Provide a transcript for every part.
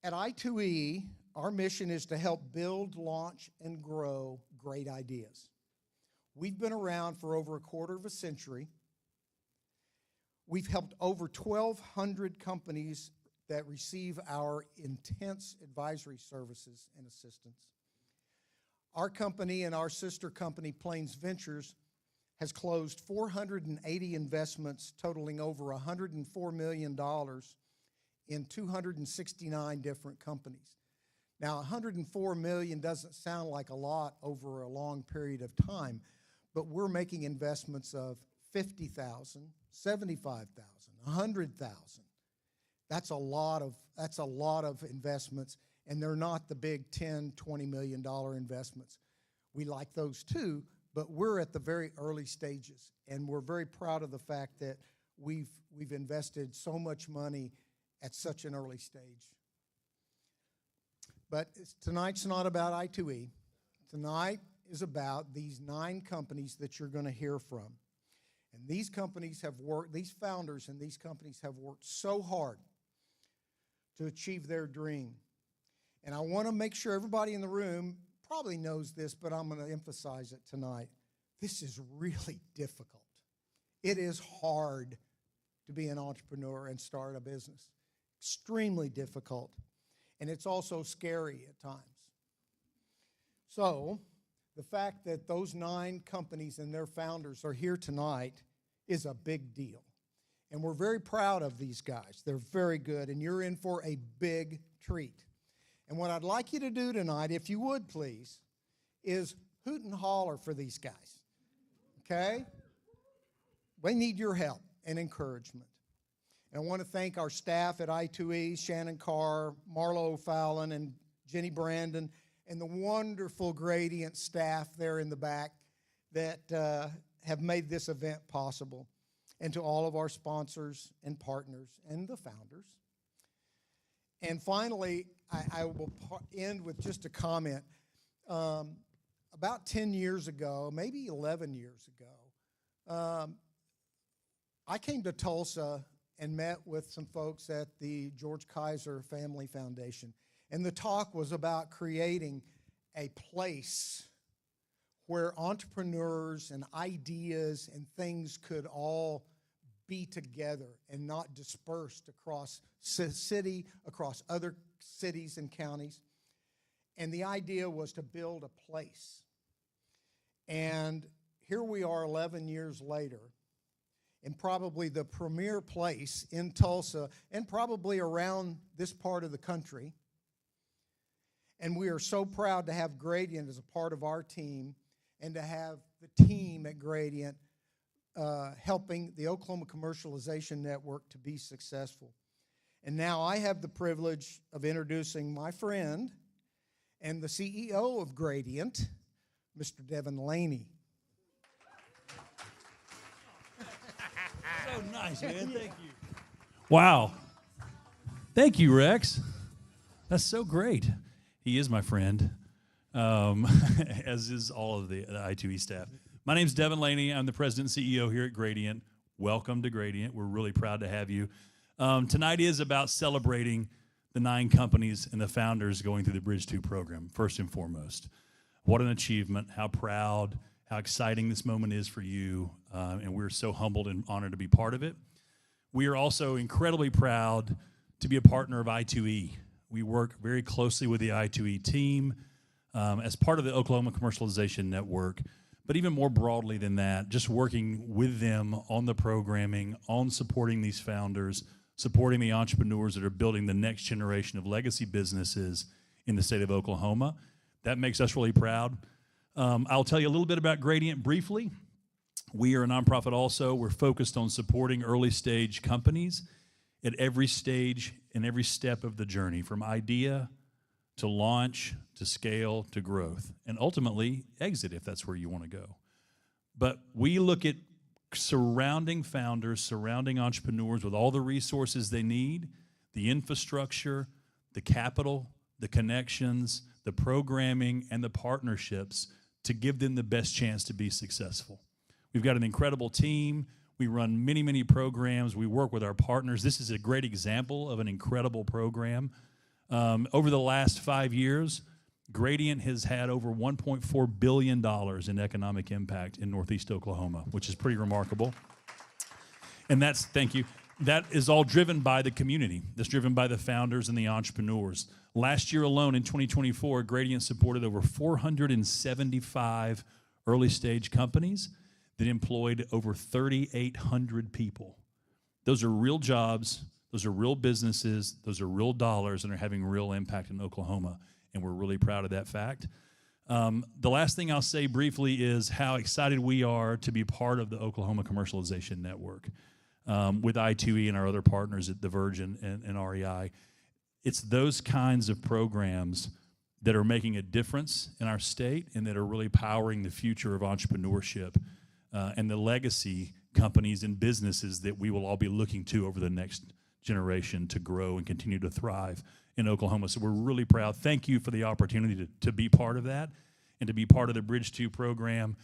At I2E, our mission is to help build, launch, and grow great ideas. We've been around for over a quarter of a century. We've helped over 1,200 companies that receive our intense advisory services and assistance. Our company and our sister company, Plains Ventures, has closed 480 investments totaling over $104 million in 269 different companies. Now, $104 million doesn't sound like a lot over a long period of time, but we're making investments of $50,000, $75,000, $100,000. That's a lot of investments, and they're not the big $10, $20 million investments. We like those too, but we're at the very early stages, and we're very proud of the fact that we've invested so much money at such an early stage. But tonight's not about I2E. Tonight is about these 9 companies that you're going to hear from. And these companies have worked, these founders and these companies have worked so hard to achieve their dream. And I want to make sure everybody in the room probably knows this, but I'm going to emphasize it tonight. This is really difficult. It is hard to be an entrepreneur and start a business. Extremely difficult. And it's also scary at times. So, the fact that those 9 companies and their founders are here tonight is a big deal. And we're very proud of these guys. They're very good, and you're in for a big treat. And what I'd like you to do tonight, if you would please, is hoot and holler for these guys, okay? We need your help and encouragement. And I want to thank our staff at I2E, Shannon Carr, Marlo Fallon, and Jenny Brandon, and the wonderful Gradient staff there in the back that have made this event possible, and to all of our sponsors and partners and the founders. And finally, I will end with just a comment. About 10 years ago, maybe 11 years ago, I came to Tulsa and met with some folks at the George Kaiser Family Foundation. And the talk was about creating a place where entrepreneurs and ideas and things could all be together and not dispersed across city, across other cities and counties. And the idea was to build a place. And here we are 11 years later, in probably the premier place in Tulsa and probably around this part of the country. And we are so proud to have Gradient as a part of our team and to have the team at Gradient helping the Oklahoma Commercialization Network to be successful. And now I have the privilege of introducing my friend and the CEO of Gradient, Mr. Devin Laney. So nice, man. Thank you. Wow. Thank you, Rex. That's so great. He is my friend, as is all of the I2E staff. My name's Devin Laney. I'm the president and CEO here at Gradient. Welcome to Gradient. We're really proud to have you. Tonight is about celebrating the 9 companies and the founders going through the Bridge 2 program, first and foremost. What an achievement, how proud, how exciting this moment is for you, and we're so humbled and honored to be part of it. We are also incredibly proud to be a partner of I2E. We work very closely with the I2E team as part of the Oklahoma Commercialization Network, but even more broadly than that, just working with them on the programming, on supporting these founders, supporting the entrepreneurs that are building the next generation of legacy businesses in the state of Oklahoma. That makes us really proud. I'll tell you a little bit about Gradient briefly. We are a nonprofit also. We're focused on supporting early stage companies at every stage and every step of the journey, from idea to launch to scale to growth, and ultimately exit if that's where you want to go. But we look at surrounding founders, surrounding entrepreneurs with all the resources they need, the infrastructure, the capital, the connections, the programming, and the partnerships to give them the best chance to be successful. We've got an incredible team. We run many, many programs. We work with our partners. This is a great example of an incredible program. Over the last 5 years, Gradient has had over $1.4 billion in economic impact in Northeast Oklahoma, which is pretty remarkable. And thank you, that is all driven by the community. That's driven by the founders and the entrepreneurs. Last year alone, in 2024, Gradient supported over 475 early stage companies that employed over 3,800 people. Those are real jobs, those are real businesses, those are real dollars, and are having real impact in Oklahoma. And we're really proud of that fact. The last thing I'll say briefly is how excited we are to be part of the Oklahoma Commercialization Network with I2E and our other partners at the Virgin and REI. It's those kinds of programs that are making a difference in our state and that are really powering the future of entrepreneurship and the legacy companies and businesses that we will all be looking to over the next generation to grow and continue to thrive in Oklahoma. So we're really proud. Thank you for the opportunity to be part of that and to be part of the Bridge 2 program.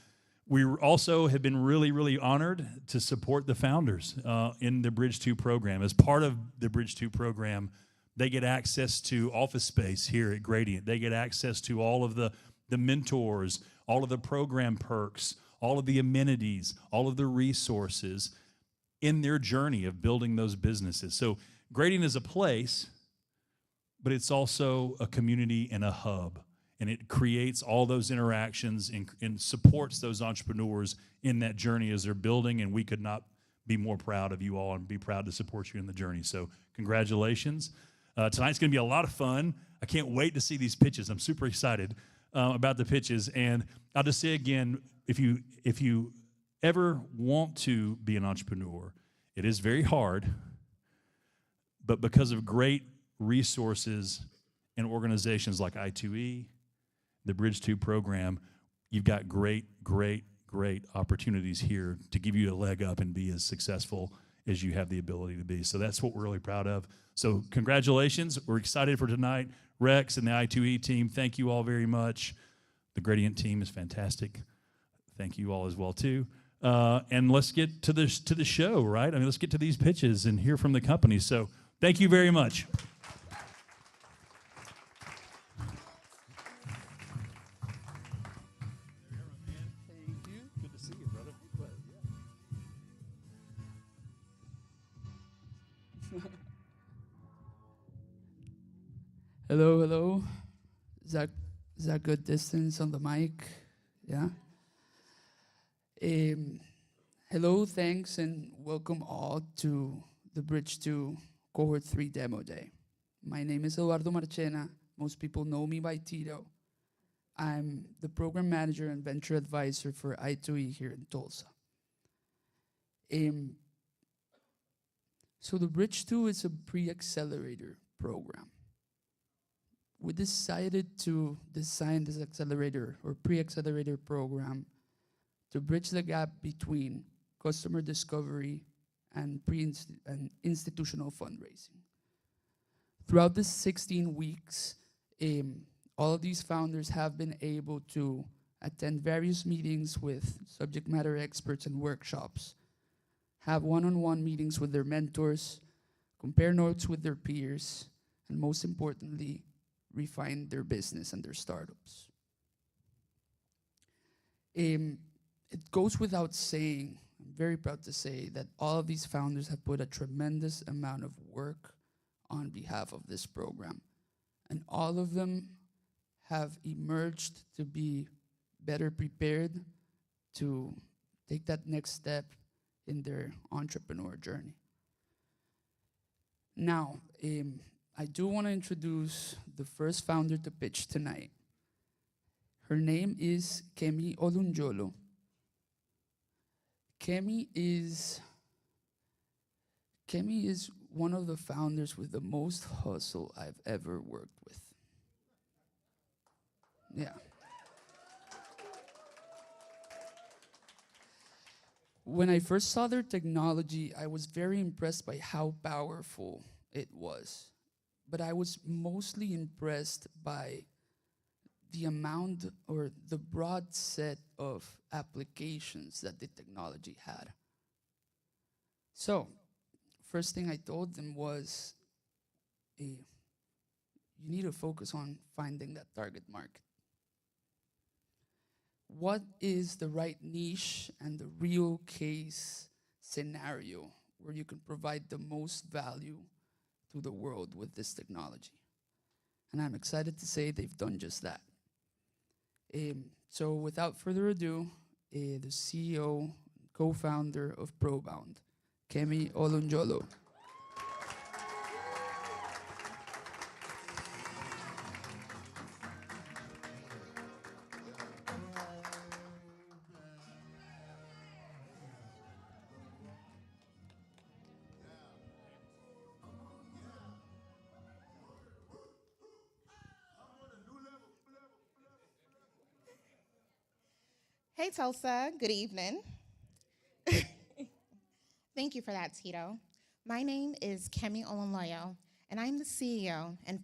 We also have been really, really honored to support the founders in the Bridge 2 program. As part of the Bridge 2 program, they get access to office space here at Gradient. They get access to all of the mentors, all of the program perks, all of the amenities, all of the resources in their journey of building those businesses. So Gradient is a place, but it's also a community and a hub. And it creates all those interactions and supports those entrepreneurs in that journey as they're building. And we could not be more proud of you all and be proud to support you in the journey. So congratulations. Tonight's going to be a lot of fun. I can't wait to see these pitches. I'm super excited about the pitches. And I'll just say again, if you ever want to be an entrepreneur, it is very hard, but because of great resources and organizations like I2E, the Bridge 2 program, you've got great opportunities here to give you a leg up and be as successful as you have the ability to be. So that's what we're really proud of. So congratulations. We're excited for tonight. Rex and the I2E team, thank you all very much. The Gradient team is fantastic. Thank you all as well, too. And let's get to the show, right? I mean, let's get to these pitches and hear from the company. So thank you very much. Hello. Is that good distance on the mic? Yeah. Hello, thanks, and welcome all to the Bridge 2 Cohort 3 Demo Day. My name is Eduardo Marchena. Most people know me by Tito. I'm the program manager and venture advisor for I2E here in Tulsa. So the Bridge 2 is a pre-accelerator program. We decided to design this accelerator or pre-accelerator program to bridge the gap between customer discovery and institutional fundraising. Throughout the 16 weeks, all of these founders have been able to attend various meetings with subject matter experts and workshops, have one-on-one meetings with their mentors, compare notes with their peers, and most importantly, refine their business and their startups. It goes without saying, I'm very proud to say, that all of these founders have put a tremendous amount of work on behalf of this program. And all of them have emerged to be better prepared to take that next step in their entrepreneur journey. Now, I do want to introduce the first founder to pitch tonight. Her name is Kemi Olunjolo. Kemi is one of the founders with the most hustle I've ever worked with. Yeah. When I first saw their technology, I was very impressed by how powerful it was. But I was mostly impressed by the amount or the broad set of applications that the technology had. So, first thing I told them was, you you need to focus on finding that target market. What is the right niche and the real case scenario where you can provide the most value to the world with this technology? And I'm excited to say they've done just that. So without further ado, the CEO, co-founder of ProBound, Kemi Olunjolo. Hey, Tulsa. Good evening. Thank you for that, Tito. My name is Kemi Olunloyo, and I'm the CEO and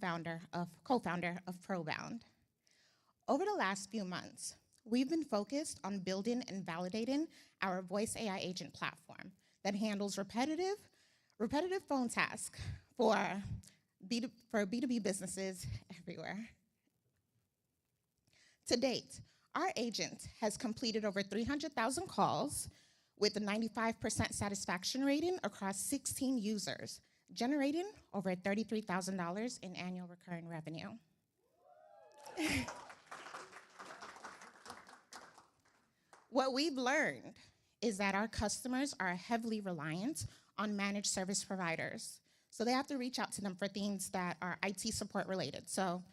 co-founder of ProBound. Over the last few months, we've been focused on building and validating our voice AI agent platform that handles repetitive phone tasks for B2B businesses everywhere. To date, our agent has completed over 300,000 calls with a 95% satisfaction rating across 16 users, generating over $33,000 in annual recurring revenue. What we've learned is that our customers are heavily reliant on managed service providers. So they have to reach out to them for things that are IT support related. So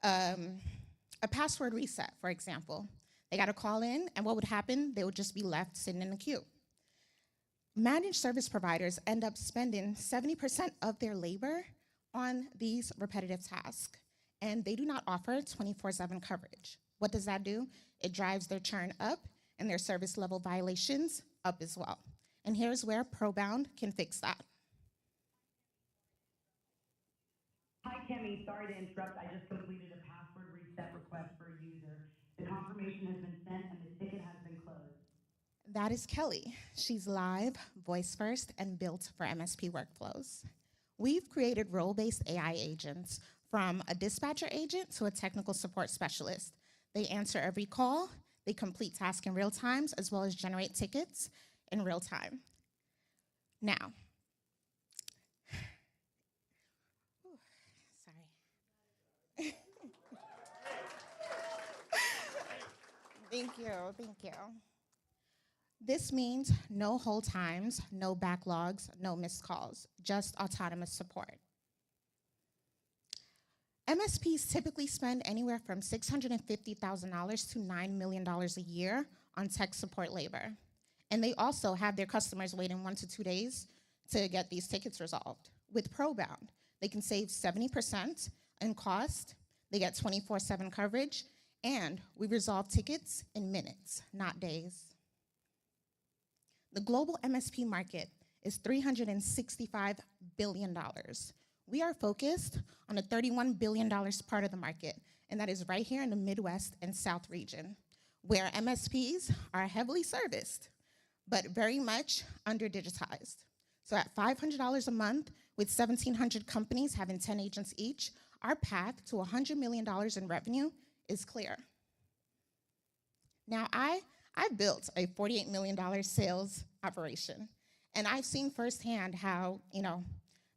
a password reset, for example. They got to call in, and what would happen? They would just be left sitting in the queue. Managed service providers end up spending 70% of their labor on these repetitive tasks, and they do not offer 24/7 coverage. What does that do? It drives their churn up and their service level violations up as well. And here's where ProBound can fix that. Hi, Kemi. Sorry to interrupt. I just completed a password reset request for a user. The confirmation has been sent and the ticket has been closed. That is Kelly. She's live, voice first, and built for MSP workflows. We've created role-based AI agents from a dispatcher agent to a technical support specialist. They answer every call, they complete tasks in real time, as well as generate tickets in real time. Now, sorry. Thank you. This means no hold times, no backlogs, no missed calls, just autonomous support. MSPs typically spend anywhere from $650,000 to $9 million a year on tech support labor. And they also have their customers waiting 1 to 2 days to get these tickets resolved. With ProBound, they can save 70% in cost, they get 24/7 coverage, and we resolve tickets in minutes, not days. The global MSP market is $365 billion. We are focused on the $31 billion part of the market, and that is right here in the Midwest and South region, where MSPs are heavily serviced, but very much under-digitized. So at $500 a month, with 1,700 companies having 10 agents each, our path to $100 million in revenue is clear. Now, I built a $48 million sales operation, and I've seen firsthand how,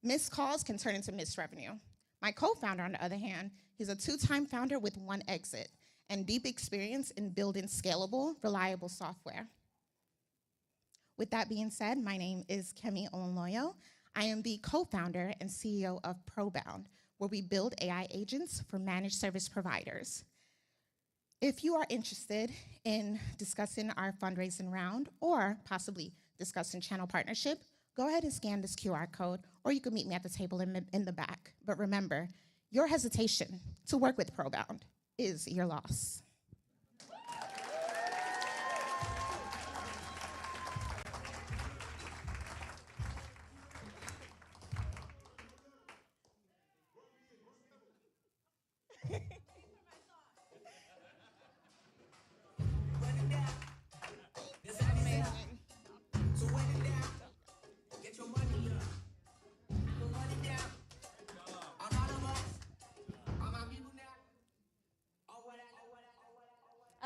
missed calls can turn into missed revenue. My co-founder, on the other hand, he's a 2-time founder with 1 exit and deep experience in building scalable, reliable software. With that being said, my name is Kemi Olunloyo. I am the co-founder and CEO of ProBound, where we build AI agents for managed service providers. If you are interested in discussing our fundraising round or possibly discussing channel partnership, go ahead and scan this QR code, or you can meet me at the table in the back. But remember, your hesitation to work with ProBound is your loss.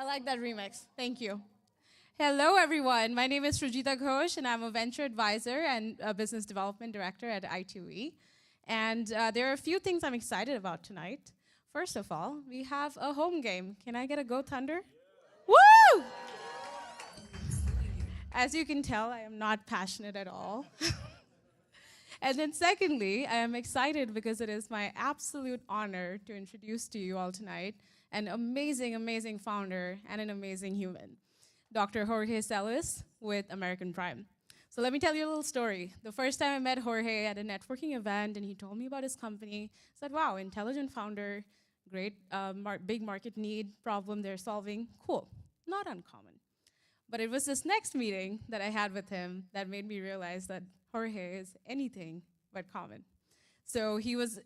like that remix. Thank you. Hello, everyone. My name is Syeachia Ghosh, and I'm a venture advisor and a business development director at I2E. And there are a few things I'm excited about tonight. First of all, we have a home game. Can I get a Go Thunder? Woo! As you can tell, I am not passionate at all. And then secondly, I am excited because it is my absolute honor to introduce to you all tonight an amazing, amazing founder and an amazing human, Dr. Jorge Celis with American Prime. So let me tell you a little story. The first time I met Jorge at a networking event and he told me about his company, I said, wow, intelligent founder, great big market need, problem they're solving, cool, not uncommon. But it was this next meeting that I had with him that made me realize that Jorge is anything but common. So he was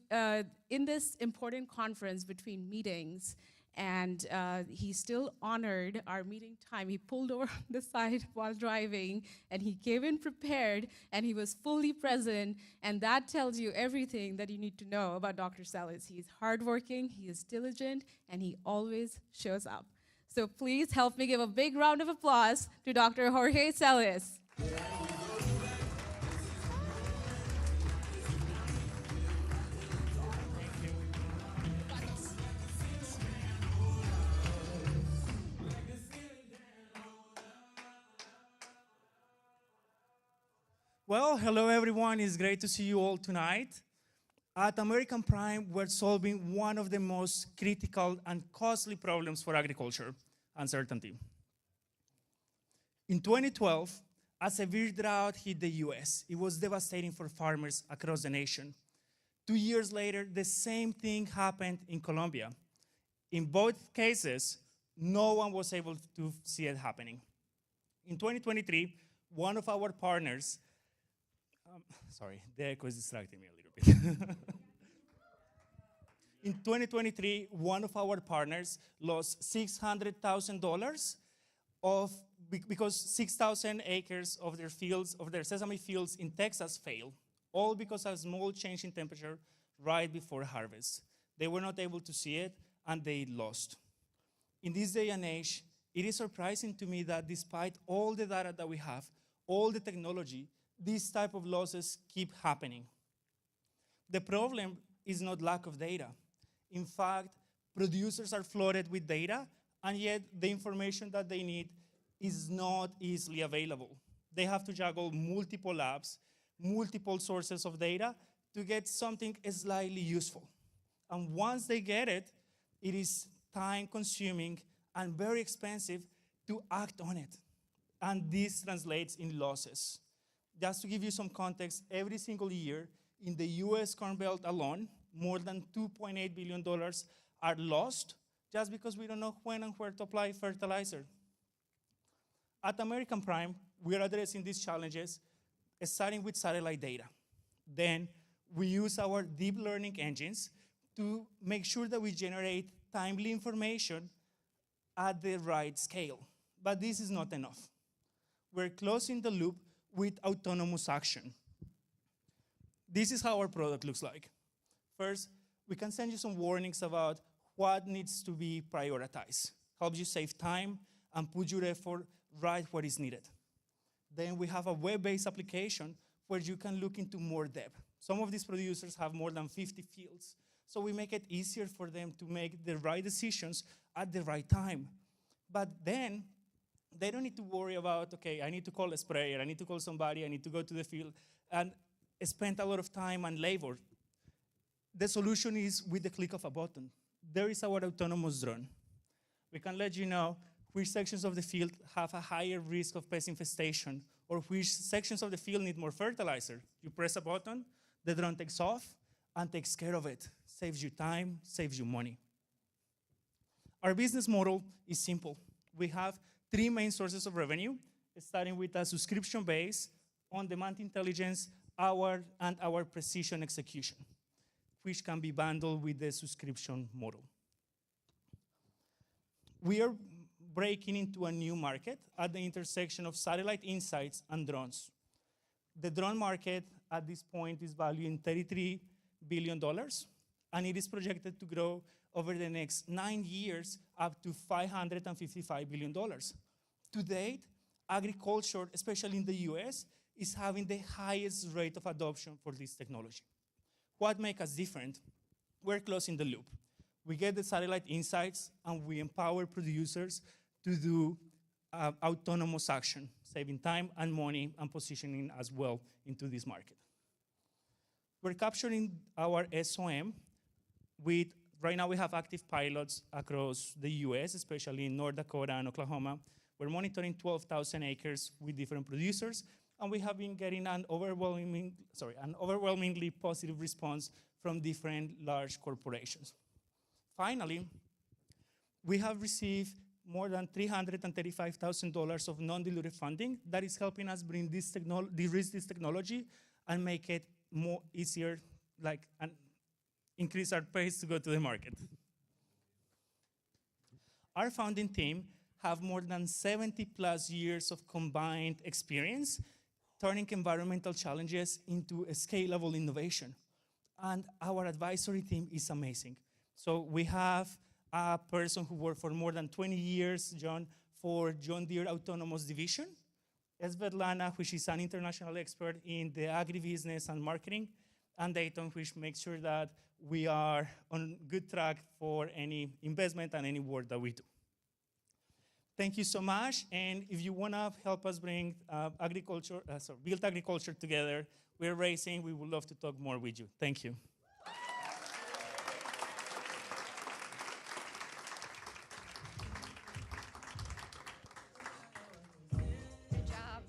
in this important conference between meetings, and he still honored our meeting time. He pulled over on the side while driving, and he came in prepared, and he was fully present, and that tells you everything that you need to know about Dr. Celis. He's hardworking, he is diligent, and he always shows up. So please help me give a big round of applause to Dr. Jorge Celis. Well, hello everyone. It's great to see you all tonight. At American Prime, we're solving one of the most critical and costly problems for agriculture, uncertainty. In 2012, a severe drought hit the US. It was devastating for farmers across the nation. 2 years later, the same thing happened in Colombia. In both cases, no one was able to see it happening. In 2023, one of our partners, sorry, the echo is distracting me a little bit. In 2023, one of our partners lost $600,000 because 6,000 acres of their fields, of their sesame fields in Texas failed, all because of a small change in temperature right before harvest. They were not able to see it, and they lost. In this day and age, it is surprising to me that despite all the data that we have, all the technology, these type of losses keep happening. The problem is not lack of data. In fact, producers are flooded with data, and yet the information that they need is not easily available. They have to juggle multiple apps, multiple sources of data to get something slightly useful. And once they get it, it is time-consuming and very expensive to act on it. And this translates in losses. Just to give you some context, every single year in the US Corn Belt alone, more than $2.8 billion are lost just because we don't know when and where to apply fertilizer. At American Prime, we are addressing these challenges, starting with satellite data. Then we use our deep learning engines to make sure that we generate timely information at the right scale. But this is not enough. We're closing the loop with autonomous action. This is how our product looks like. First, we can send you some warnings about what needs to be prioritized, helps you save time and put your effort right where it's needed. Then we have a web-based application where you can look into more depth. Some of these producers have more than 50 fields, so we make it easier for them to make the right decisions at the right time. But then, they don't need to worry about, okay, I need to call a sprayer, I need to call somebody, I need to go to the field, and spend a lot of time and labor. The solution is with the click of a button. There is our autonomous drone. We can let you know which sections of the field have a higher risk of pest infestation, or which sections of the field need more fertilizer. You press a button, the drone takes off and takes care of it. Saves you time, saves you money. Our business model is simple. We have 3 main sources of revenue, starting with a subscription base, on-demand intelligence, and our precision execution, which can be bundled with the subscription model. We are breaking into a new market at the intersection of satellite insights and drones. The drone market at this point is valued in $33 billion, and it is projected to grow over the next 9 years up to $555 billion. To date, agriculture, especially in the US, is having the highest rate of adoption for this technology. What makes us different? We're closing the loop. We get the satellite insights, and we empower producers to do autonomous action, saving time and money and positioning as well into this market. We're capturing our SOM with, right now we have active pilots across the US, especially in North Dakota and Oklahoma. We're monitoring 12,000 acres with different producers, and we have been getting an overwhelmingly positive response from different large corporations. Finally, we have received more than $335,000 of non-dilutive funding that is helping us bring de-risk this technology and make it more easier, and increase our pace to go to the market. Our founding team have more than 70 plus years of combined experience turning environmental challenges into a scalable innovation. And our advisory team is amazing. So we have a person who worked for more than 20 years, John, for John Deere Autonomous Division. Svetlana, which is an international expert in the agribusiness and marketing, and Dayton, which makes sure that we are on good track for any investment and any work that we do. Thank you so much, and if you want to help us bring build agriculture together, we're raising, we would love to talk more with you. Thank you. Good job.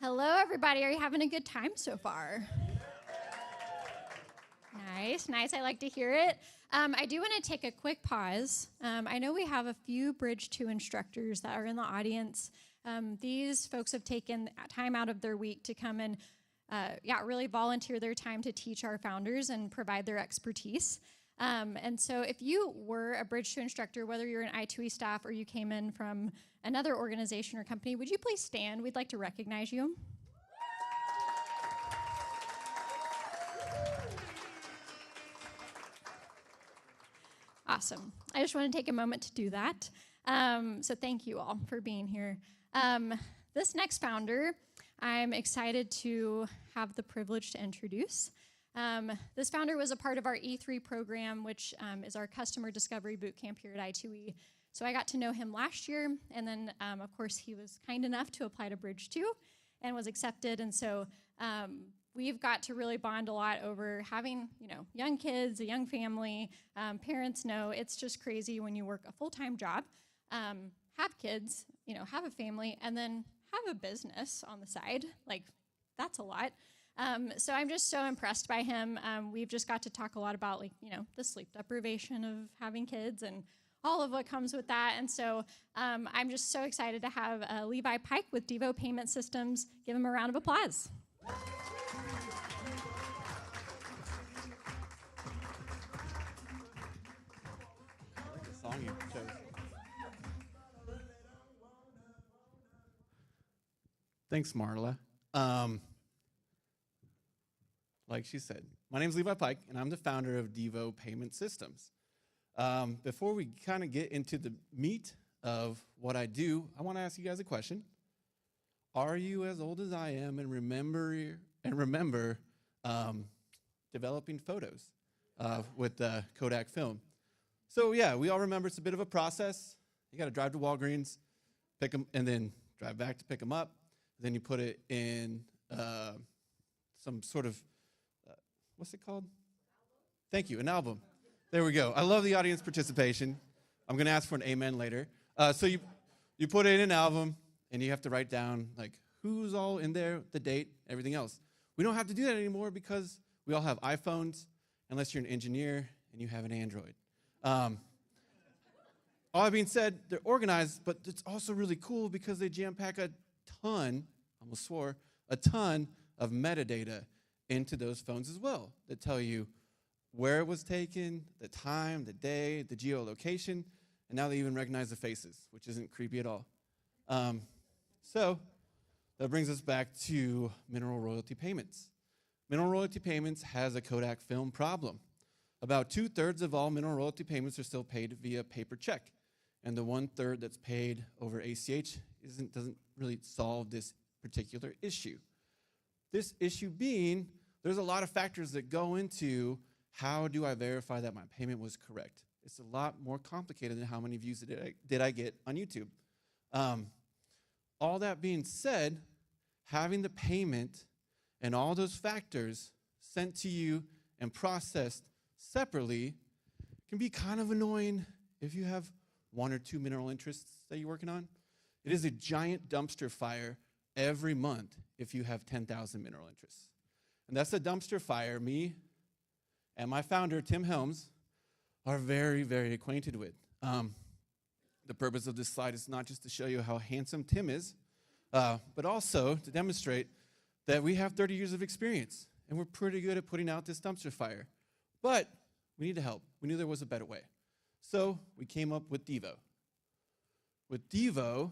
Hello, everybody. Are you having a good time so far? Nice, nice. I like to hear it. I do want to take a quick pause. I know we have a few Bridge 2 instructors that are in the audience. These folks have taken time out of their week to come and really volunteer their time to teach our founders and provide their expertise. And so if you were a Bridge 2 instructor, whether you're an I2E staff or you came in from another organization or company, would you please stand? We'd like to recognize you. Awesome. I just want to take a moment to do that. So thank you all for being here. This next founder, I'm excited to have the privilege to introduce. This founder was a part of our E3 program, which is our customer discovery bootcamp here at I2E. So I got to know him last year, and then, of course, he was kind enough to apply to Bridge 2 and was accepted. And so we've got to really bond a lot over having, young kids, a young family. Parents know it's just crazy when you work a full-time job, have kids, have a family, and then have a business on the side. Like, that's a lot. So I'm just so impressed by him. We've just got to talk a lot about, the sleep deprivation of having kids and all of what comes with that. And so I'm just so excited to have Levi Pike with Devo Payment Systems. Give him a round of applause. Song you chose. Thanks, Marla. Like she said, my name is Levi Pike, and I'm the founder of Devo Payment Systems. Before we kind of get into the meat of what I do, I want to ask you guys a question. Are you as old as I am and remember developing photos with Kodak film? So yeah, we all remember it's a bit of a process. You got to drive to Walgreens, pick them, and then drive back to pick them up. Then you put it in some sort of, what's it called? Thank you, an album. There we go. I love the audience participation. I'm going to ask for an amen later. So you put it in an album, and you have to write down who's all in there, the date, everything else. We don't have to do that anymore because we all have iPhones, unless you're an engineer and you have an Android. All that being said, they're organized, but it's also really cool because they jam-pack a ton of metadata into those phones as well that tell you where it was taken, the time, the day, the geolocation, and now they even recognize the faces, which isn't creepy at all. So that brings us back to mineral royalty payments. Mineral royalty payments has a Kodak film problem. About 2/3 of all mineral royalty payments are still paid via paper check, and the 1/3 that's paid over ACH doesn't really solve this particular issue. This issue being, there's a lot of factors that go into how do I verify that my payment was correct. It's a lot more complicated than how many views did I get on YouTube. All that being said, having the payment and all those factors sent to you and processed separately can be kind of annoying if you have 1 or 2 mineral interests that you're working on. It is a giant dumpster fire every month if you have 10,000 mineral interests. And that's a dumpster fire me and my founder, Tim Helms, are very, very acquainted with. The purpose of this slide is not just to show you how handsome Tim is, but also to demonstrate that we have 30 years of experience, and we're pretty good at putting out this dumpster fire. But we need to help. We knew there was a better way. So we came up with Devo. With Devo,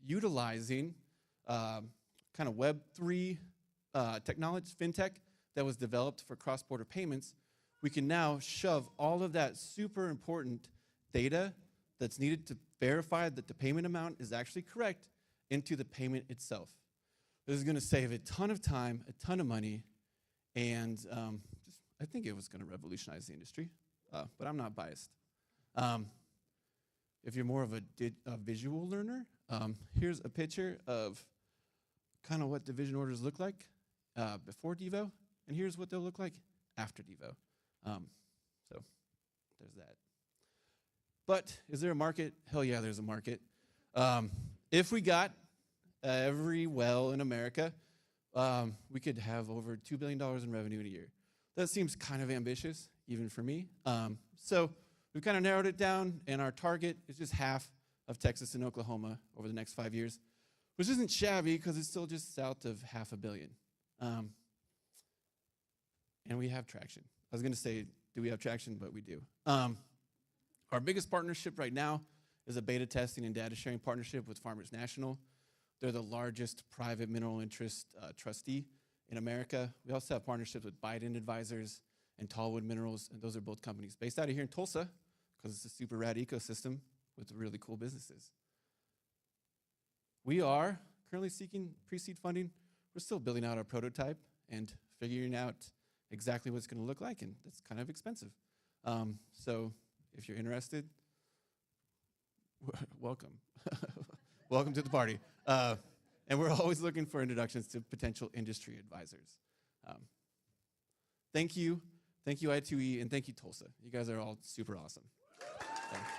utilizing kind of Web3 technology, fintech, that was developed for cross-border payments, we can now shove all of that super important data that's needed to verify that the payment amount is actually correct into the payment itself. This is going to save a ton of time, a ton of money, and I think it was going to revolutionize the industry, but I'm not biased. If you're more of a visual learner, here's a picture of kind of what division orders look like before Devo, and here's what they'll look like after Devo. So there's that. But is there a market? Hell yeah, there's a market. If we got every well in America, we could have over $2 billion in revenue in a year. That seems kind of ambitious, even for me. So we've kind of narrowed it down, and our target is just half of Texas and Oklahoma over the next 5 years, which isn't shabby because it's still just south of $500 million. And we have traction. I was going to say, do we have traction? But we do. Our biggest partnership right now is a beta testing and data sharing partnership with Farmers National. They're the largest private mineral interest trustee in America. We also have partnerships with Biden Advisors and Tallwood Minerals, and those are both companies based out of here in Tulsa because it's a super rad ecosystem with really cool businesses. We are currently seeking pre-seed funding. We're still building out our prototype and figuring out exactly what it's going to look like, and it's kind of expensive. So if you're interested, welcome. Welcome to the party. And we're always looking for introductions to potential industry advisors. Thank you. Thank you, I2E, and thank you, Tulsa. You guys are all super awesome. Thanks.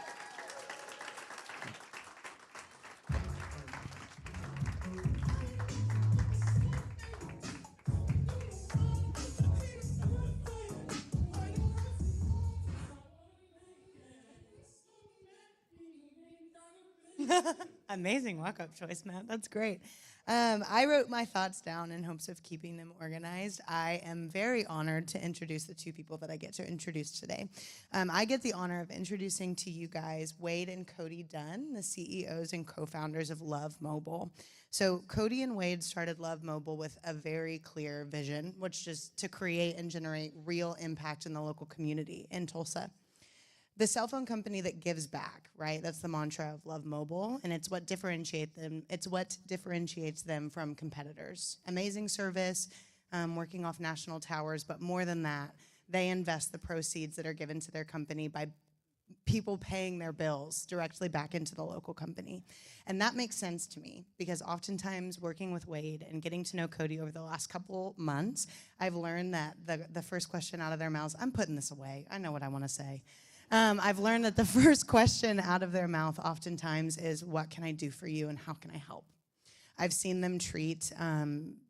Amazing walk-up choice, Matt. That's great. I wrote my thoughts down in hopes of keeping them organized. I am very honored to introduce the two people that I get to introduce today. I get the honor of introducing to you guys Wade and Cody Dunn, the CEOs and co-founders of Love Mobile. So Cody and Wade started Love Mobile with a very clear vision, which is to create and generate real impact in the local community in Tulsa. The cell phone company that gives back, right? That's the mantra of Love Mobile, and it's what differentiates them. It's what differentiates them from competitors. Amazing service, working off national towers, but more than that, they invest the proceeds that are given to their company by people paying their bills directly back into the local company. And that makes sense to me because oftentimes working with Wade and getting to know Cody over the last couple months, I've learned that the first question out of their mouths, I'm putting this away, I know what I want to say. I've learned that the first question out of their mouth oftentimes is, what can I do for you and how can I help? I've seen them treat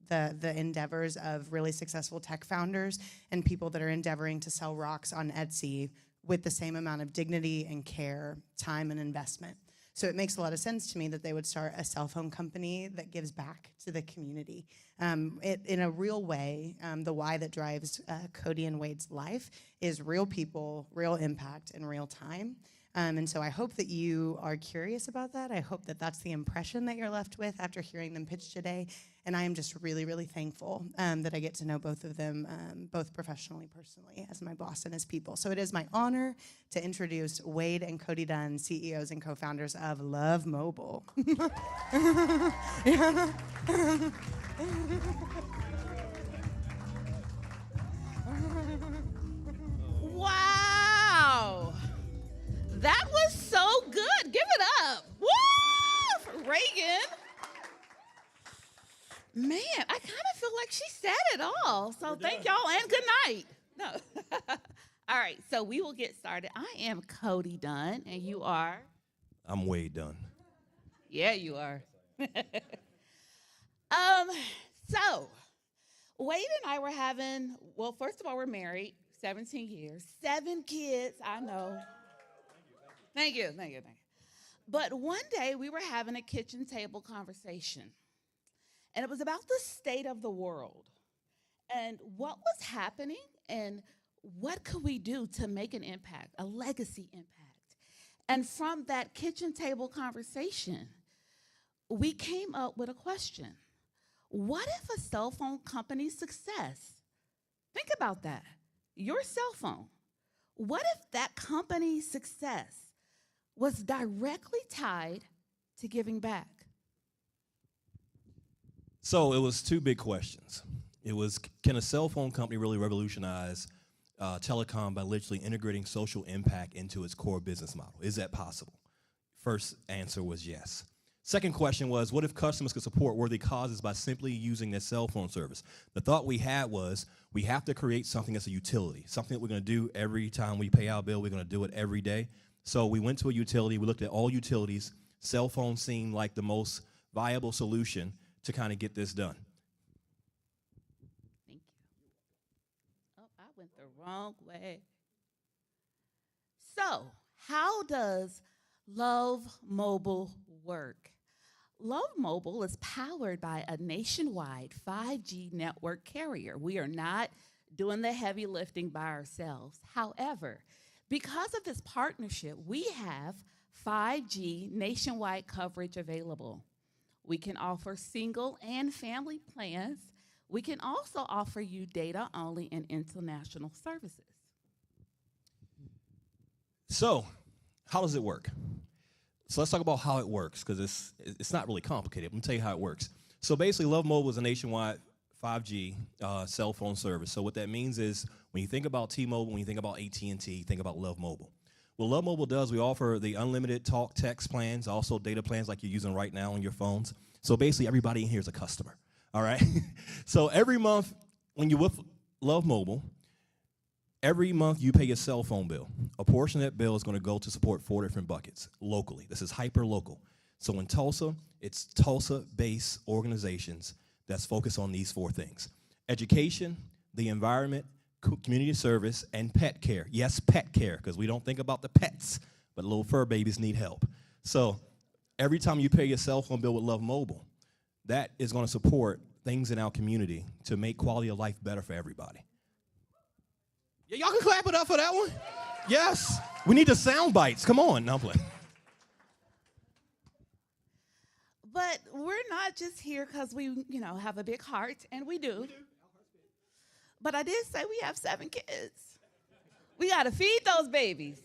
the endeavors of really successful tech founders and people that are endeavoring to sell rocks on Etsy with the same amount of dignity and care, time and investment. So it makes a lot of sense to me that they would start a cell phone company that gives back to the community. In a real way, the why that drives Cody and Wade's life is real people, real impact, and real time. And so I hope that you are curious about that. I hope that that's the impression that you're left with after hearing them pitch today. And I am just really, really thankful that I get to know both of them, both professionally, personally, as my boss and as people. So it is my honor to introduce Wade and Cody Dunn, CEOs and co-founders of Love Mobile. Wow. That was so good. Give it up. Woo! For Reagan. Man, I kind of feel like she said it all. So thank y'all and good night. No. All right, so we will get started. I am Cody Dunn, and you are? I'm Wade Dunn. Yeah, you are. So Wade and I were having, well, first of all, we're married, 17 years, 7 kids, I know. Thank you. But one day we were having a kitchen table conversation, and it was about the state of the world and what was happening and what could we do to make an impact, a legacy impact. And from that kitchen table conversation, we came up with a question. What if a cell phone company's success, think about that, your cell phone, what if that company's success was directly tied to giving back? So it was 2 big questions. It was, can a cell phone company really revolutionize telecom by literally integrating social impact into its core business model? Is that possible? First answer was yes. Second question was, what if customers could support worthy causes by simply using their cell phone service? The thought we had was, we have to create something that's a utility, something that we're going to do every time we pay our bill. We're going to do it every day. So we went to a utility. We looked at all utilities. Cell phones seemed like the most viable solution to kind of get this done. Thank you. Oh, I went the wrong way. So, how does Love Mobile work? Love Mobile is powered by a nationwide 5G network carrier. We are not doing the heavy lifting by ourselves. However, because of this partnership, we have 5G nationwide coverage available. We can offer single and family plans. We can also offer you data only and international services. So how does it work? So let's talk about how it works, because it's not really complicated. Let me tell you how it works. So basically, Love Mobile is a nationwide 5G cell phone service. So what that means is, when you think about T-Mobile, when you think about AT&T, think about Love Mobile. What Love Mobile does, we offer the unlimited talk text plans, also data plans like you're using right now on your phones. So basically, everybody in here is a customer, all right? So every month, when you're with Love Mobile, every month you pay your cell phone bill. A portion of that bill is going to go to support 4 different buckets locally. This is hyper-local. So in Tulsa, it's Tulsa-based organizations that's focused on these 4 things: education, the environment, community service, and pet care. Yes, pet care, because we don't think about the pets, but little fur babies need help. So every time you pay your cell phone bill with Love Mobile, that is going to support things in our community to make quality of life better for everybody. Yeah, y'all can clap it up for that one. Yes. We need the sound bites. Come on. Now play. But we're not just here because we, have a big heart, and we do. But I did say we have 7 kids. We got to feed those babies.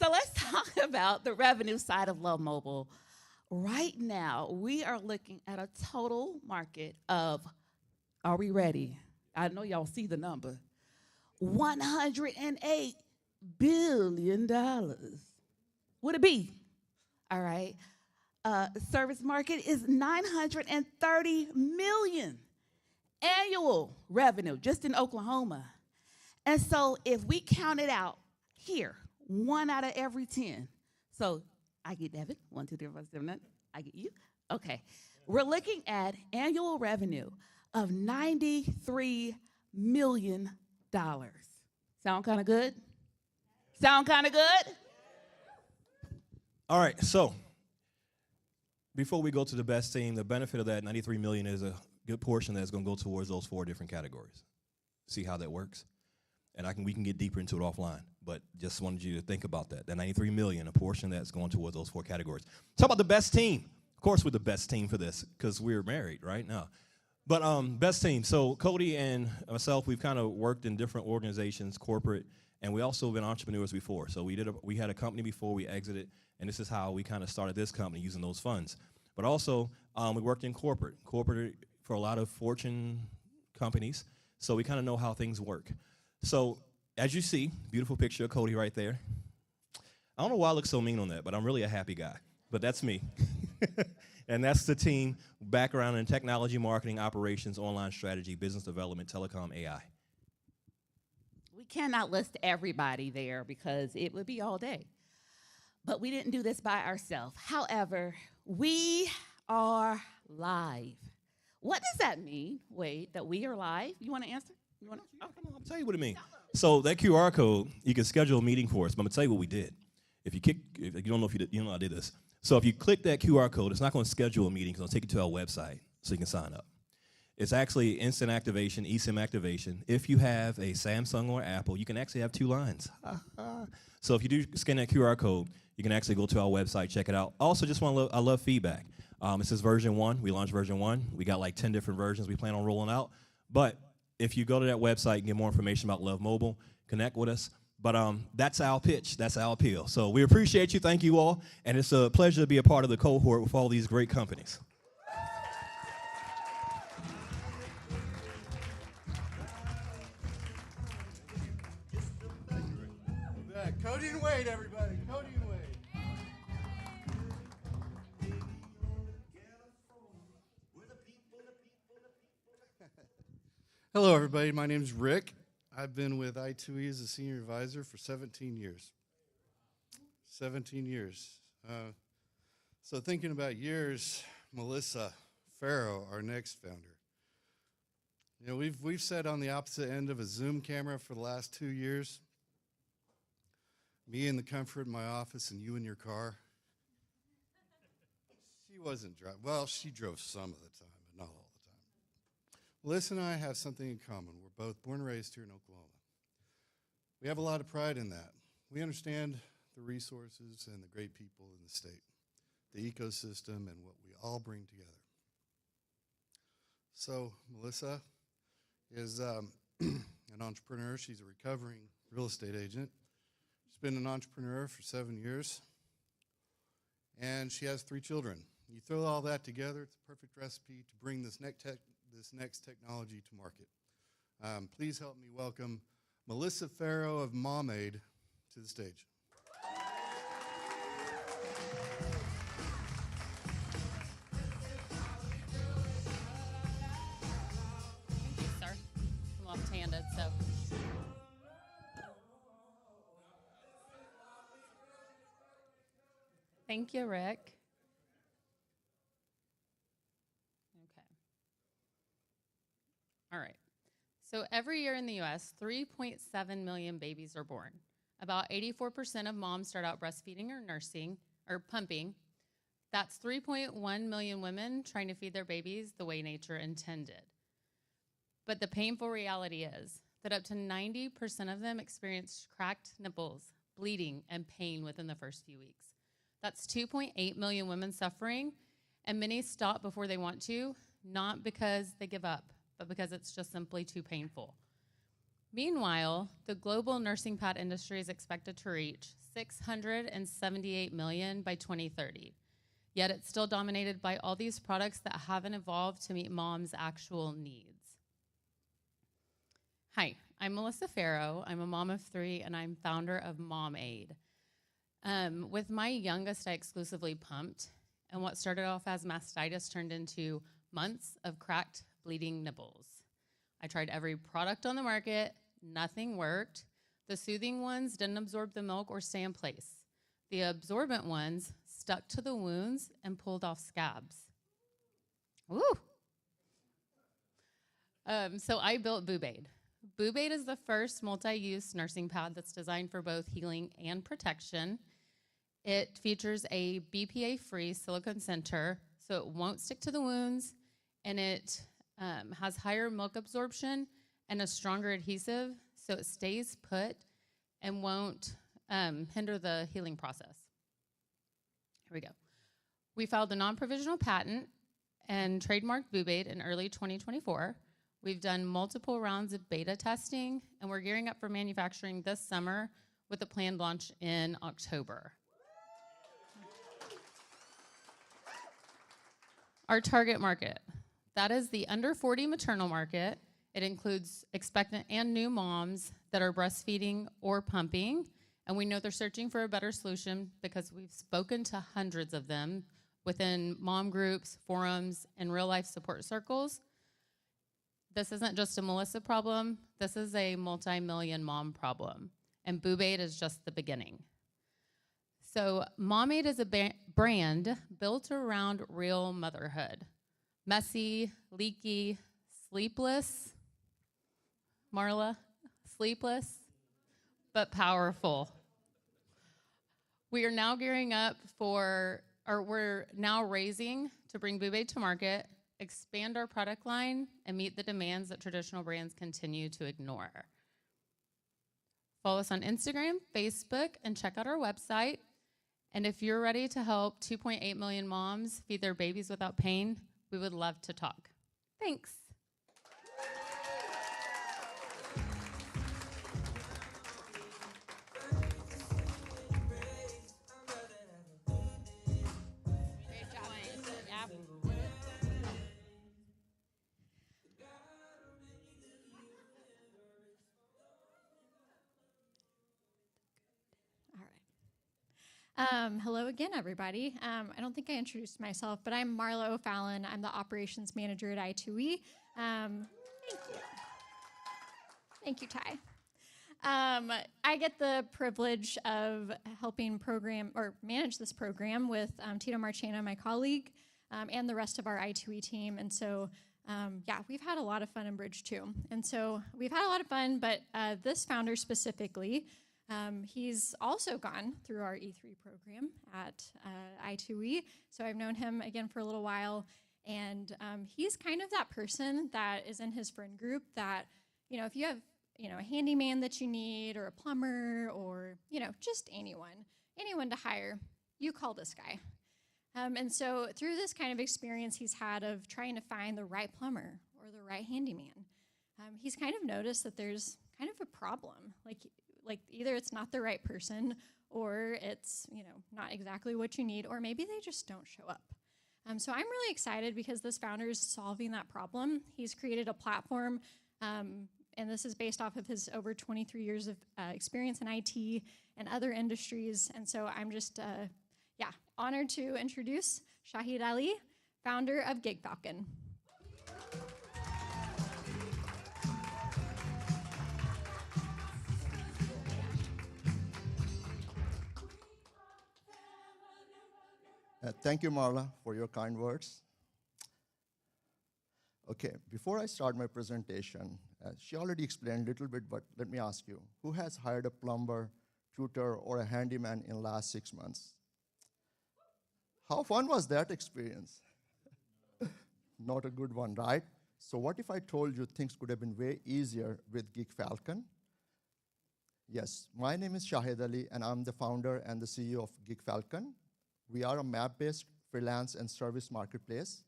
So let's talk about the revenue side of Love Mobile. Right now, we are looking at a total market of, are we ready? I know y'all see the number. $108 billion. Would it be? All right. Service market is $930 million annual revenue just in Oklahoma. And so if we count it out here, 1 out of every 10. So I get Devin, 1, 2, 3, 4, 5, 6, 7, 8. I get you. Okay. We're looking at annual revenue of $93 million. Sound kind of good? Sound kind of good? All right, so before we go to the best team, the benefit of that $93 million is a good portion that's going to go towards those 4 different categories. See how that works? and we can get deeper into it offline. But just wanted you to think about that. That $93 million, a portion that's going towards those 4 categories. Talk about the best team. Of course, we're the best team for this because we're married right now. But best team. So Cody and myself, we've kind of worked in different organizations, corporate, and we also been entrepreneurs before. So we had a company before we exited, and this is how we kind of started this company using those funds. But also, we worked in corporate for a lot of Fortune companies. So we kind of know how things work. So as you see, beautiful picture of Cody right there. I don't know why I look so mean on that, but I'm really a happy guy. But that's me. And that's the team, background in technology, marketing, operations, online strategy, business development, telecom, AI. We cannot list everybody there because it would be all day. But we didn't do this by ourselves. However, we are live. What does that mean, Wade, that we are live? You want to answer? You want to? Come on, I'll tell you what it means. So that QR code, you can schedule a meeting for us, but I'm going to tell you what we did. If you don't know if you know I did this. So if you click that QR code, it's not going to schedule a meeting. It's going to take you to our website so you can sign up. It's actually instant activation, eSIM activation. If you have a Samsung or Apple, you can actually have 2 lines. So if you do scan that QR code, you can actually go to our website, check it out. Also, I love feedback. This is version 1. We launched version 1. We got like 10 different versions we plan on rolling out. But if you go to that website and get more information about Love Mobile, connect with us. But that's our pitch. That's our appeal. So we appreciate you. Thank you all. And it's a pleasure to be a part of the cohort with all these great companies. Cody and Wade, everybody. Cody and Wade. Hello, everybody. My name's Rick. I've been with I2E as a senior advisor for 17 years. 17 years. So thinking about years, Melissa Farrow, our next founder. You know, we've sat on the opposite end of a Zoom camera for the last 2 years. Me in the comfort of my office and you in your car. She wasn't driving. Well, she drove some of the time, but not all the time. Melissa and I have something in common. We're both born and raised here in Oklahoma. We have a lot of pride in that. We understand the resources and the great people in the state, the ecosystem, and what we all bring together. So Melissa is an entrepreneur. She's a recovering real estate agent. She's been an entrepreneur for 7 years, and she has 3 children. You throw all that together, it's a perfect recipe to bring this next technology to market. Please help me welcome Melissa Farrow of MomAid to the stage. Thank you, sir. I'm left-handed, so. Thank you, Rick. Okay. All right. So every year in the U.S., 3.7 million babies are born. About 84% of moms start out breastfeeding or nursing or pumping. That's 3.1 million women trying to feed their babies the way nature intended. But the painful reality is that up to 90% of them experience cracked nipples, bleeding, and pain within the first few weeks. That's 2.8 million women suffering, and many stop before they want to, not because they give up, but because it's just simply too painful. Meanwhile, the global nursing pad industry is expected to reach 678 million by 2030. Yet it's still dominated by all these products that haven't evolved to meet moms' actual needs. Hi, I'm Melissa Farrow. I'm a mom of 3, and I'm founder of MomAid. With my youngest, I exclusively pumped, and what started off as mastitis turned into months of cracked, bleeding nipples. I tried every product on the market, nothing worked. The soothing ones didn't absorb the milk or stay in place. The absorbent ones stuck to the wounds and pulled off scabs. Woo! So I built BoobAid. BoobAid is the first multi-use nursing pad that's designed for both healing and protection. It features a BPA-free silicone center, so it won't stick to the wounds, and it has higher milk absorption and a stronger adhesive, so it stays put and won't hinder the healing process. Here we go. We filed a non-provisional patent and trademarked Boobaid in early 2024. We've done multiple rounds of beta testing, and we're gearing up for manufacturing this summer with a planned launch in October. Our target market, that is the under 40 maternal market. It includes expectant and new moms that are breastfeeding or pumping, and we know they're searching for a better solution because we've spoken to hundreds of them within mom groups, forums, and real-life support circles. This isn't just a Melissa problem. This is a multi-million mom problem, and Boobaid is just the beginning. So Momaid is a brand built around real motherhood. Messy, leaky, sleepless. Marla, sleepless, but powerful. We are now gearing up for, or we're now raising to bring Boobaid to market, expand our product line, and meet the demands that traditional brands continue to ignore. Follow us on Instagram, Facebook, and check out our website. And if you're ready to help 2.8 million moms feed their babies without pain, we would love to talk. Thanks. Hello again, everybody. I don't think I introduced myself, but I'm Marla O'Fallon. I'm the operations manager at I2E. Thank you. Thank you, Ty. I get the privilege of helping manage this program with Tito Marchena, my colleague, and the rest of our I2E team. And so, yeah, we've had a lot of fun in Bridge 2. And so we've had a lot of fun, but this founder specifically, he's also gone through our E3 program at I2E, so I've known him again for a little while, and he's kind of that person that is in his friend group that, if you have, a handyman that you need, or a plumber, or, just anyone to hire, you call this guy. And so through this kind of experience he's had of trying to find the right plumber or the right handyman, he's kind of noticed that there's kind of a problem, like either it's not the right person, or it's, not exactly what you need, or maybe they just don't show up. So I'm really excited because this founder is solving that problem. He's created a platform, and this is based off of his over 23 years of experience in IT and other industries. And so I'm just, honored to introduce Shahid Ali, founder of Gig Falcon. Thank you, Marla, for your kind words. Okay, before I start my presentation, she already explained a little bit, but let me ask you, who has hired a plumber, tutor, or a handyman in the last 6 months? How fun was that experience? Not a good one, right? So what if I told you things could have been way easier with Gig Falcon? Yes, my name is Shahid Ali, and I'm the founder and the CEO of Gig Falcon. We are a map-based freelance and service marketplace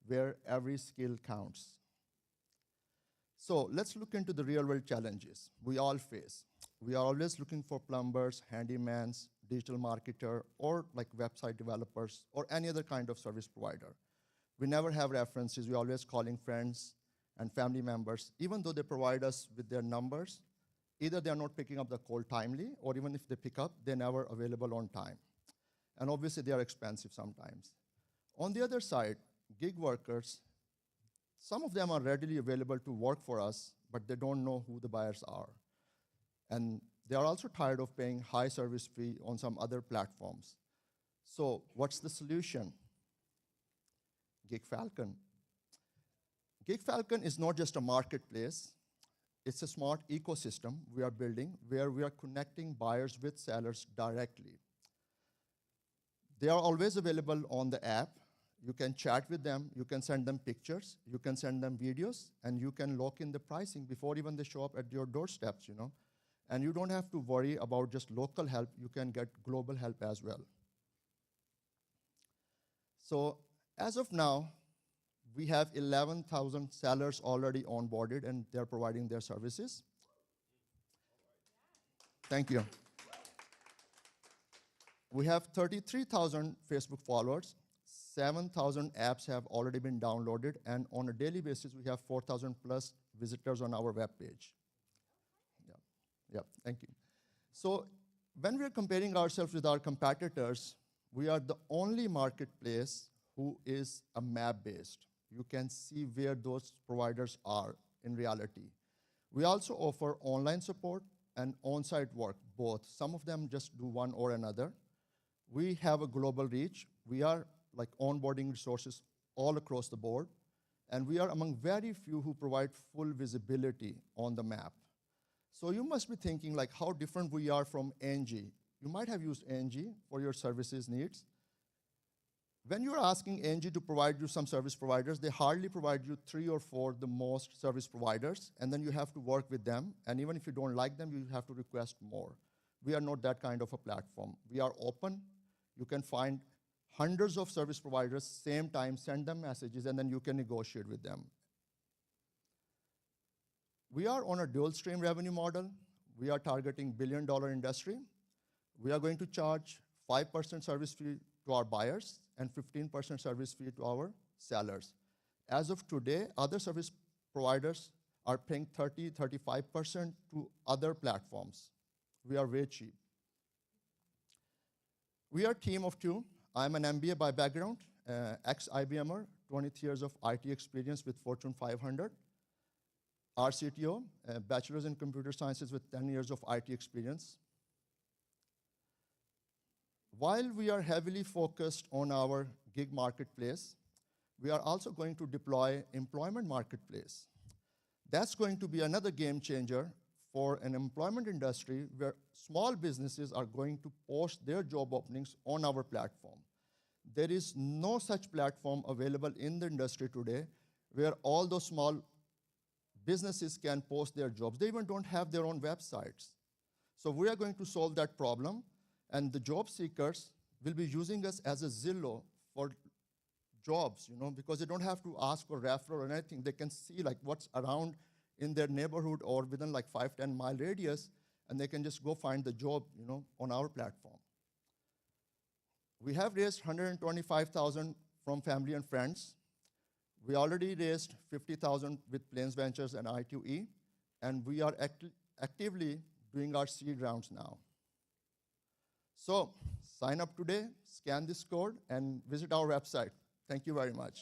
where every skill counts. So let's look into the real-world challenges we all face. We are always looking for plumbers, handymans, digital marketer, or like website developers, or any other kind of service provider. We never have references. We're always calling friends and family members. Even though they provide us with their numbers, either they're not picking up the call timely, or even if they pick up, they're never available on time. And obviously, they are expensive sometimes. On the other side, gig workers, some of them are readily available to work for us, but they don't know who the buyers are. And they are also tired of paying high service fee on some other platforms. So what's the solution? Gig Falcon. Gig Falcon is not just a marketplace. It's a smart ecosystem we are building where we are connecting buyers with sellers directly. They are always available on the app. You can chat with them, you can send them pictures, you can send them videos, and you can lock in the pricing before even they show up at your doorsteps, And you don't have to worry about just local help, you can get global help as well. So as of now, we have 11,000 sellers already onboarded and they're providing their services. Thank you. We have 33,000 Facebook followers. 7,000 apps have already been downloaded, and on a daily basis, we have 4,000 plus visitors on our webpage. Yeah, thank you. So when we're comparing ourselves with our competitors, we are the only marketplace who is a map-based. You can see where those providers are in reality. We also offer online support and on-site work, both. Some of them just do one or another. We have a global reach. We are like onboarding resources all across the board, and we are among very few who provide full visibility on the map. So you must be thinking like how different we are from Angie. You might have used Angie for your services needs. When you're asking Angie to provide you some service providers, they hardly provide you 3 or 4 the most service providers, and then you have to work with them, and even if you don't like them, you have to request more. We are not that kind of a platform. We are open. You can find hundreds of service providers, same time, send them messages, and then you can negotiate with them. We are on a dual stream revenue model. We are targeting billion-dollar industry. We are going to charge 5% service fee to our buyers and 15% service fee to our sellers. As of today, other service providers are paying 30-35% to other platforms. We are way cheap. We are a team of 2. I'm an MBA by background, ex-IBMer, 20 years of IT experience with Fortune 500. Our CTO, a bachelor's in computer sciences with 10 years of IT experience. While we are heavily focused on our gig marketplace, we are also going to deploy employment marketplace. That's going to be another game changer for an employment industry where small businesses are going to post their job openings on our platform. There is no such platform available in the industry today where all those small businesses can post their jobs. They even don't have their own websites. So we are going to solve that problem, and the job seekers will be using us as a Zillow for jobs, because they don't have to ask for referral or anything. They can see like what's around in their neighborhood or within like 5-10 mile radius, and they can just go find the job, on our platform. We have raised $125,000 from family and friends. We already raised $50,000 with Plains Ventures and I2E, and we are actively doing our seed rounds now. So sign up today, scan this code, and visit our website. Thank you very much.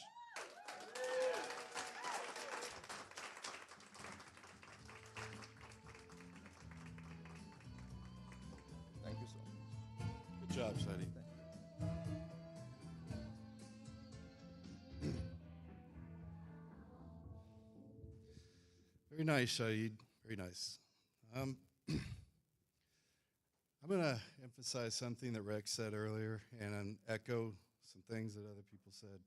Thank you so much. Good job, Saidi. Very nice, Saeed. Very nice. I'm going to emphasize something that Rex said earlier and echo some things that other people said.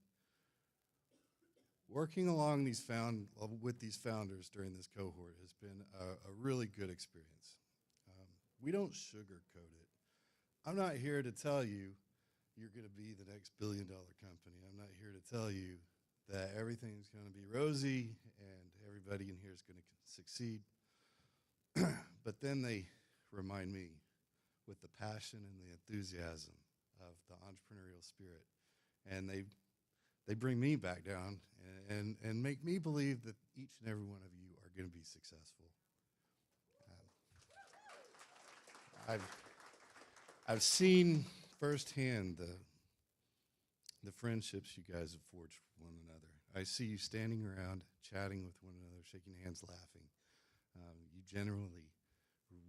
Working along with these founders during this cohort has been a really good experience. We don't sugarcoat it. I'm not here to tell you you're going to be the next billion-dollar company. I'm not here to tell you that everything's going to be rosy and everybody in here is going to succeed. But then they remind me with the passion and the enthusiasm of the entrepreneurial spirit, and they bring me back down and make me believe that each and every one of you are going to be successful. I've seen firsthand the friendships you guys have forged with one another. I see you standing around, chatting with one another, shaking hands, laughing. You generally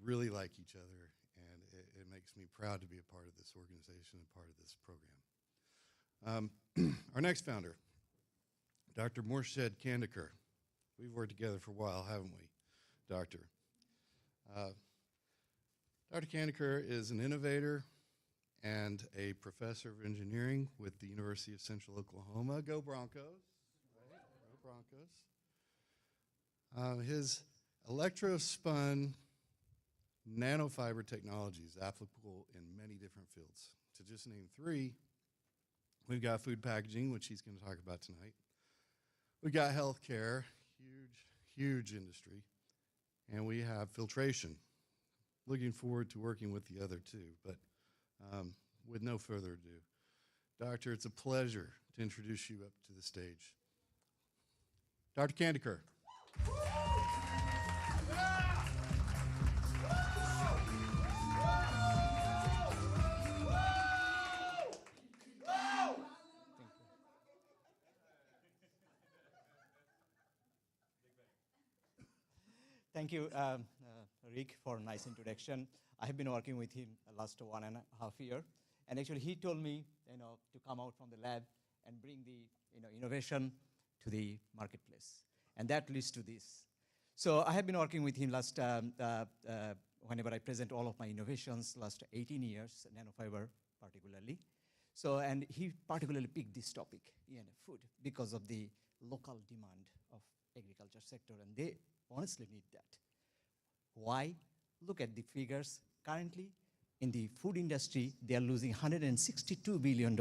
really like each other, and it makes me proud to be a part of this organization and part of this program. Our next founder, Dr. Morshed Kandikar. We've worked together for a while, haven't we, Doctor? Dr. Kandikar is an innovator and a professor of engineering with the University of Central Oklahoma. Go Broncos, right? Go Broncos. His electrospun nanofiber technology is applicable in many different fields. To just name three, we've got food packaging, which he's going to talk about tonight. We've got healthcare, huge industry. And we have filtration. Looking forward to working with the other two, but with no further ado. Doctor, it's a pleasure to introduce you up to the stage. Dr. Kandaker. Thank you, Rick, for a nice introduction. I have been working with him the last 1.5 years, and actually he told me, to come out from the lab and bring the, innovation to the marketplace, and that leads to this. So I have been working with him last, whenever I present all of my innovations, last 18 years, nanofiber particularly. So, and he particularly picked this topic, food, because of the local demand of agriculture sector, and they honestly need that. Why? Look at the figures. Currently, in the food industry, they are losing $162 billion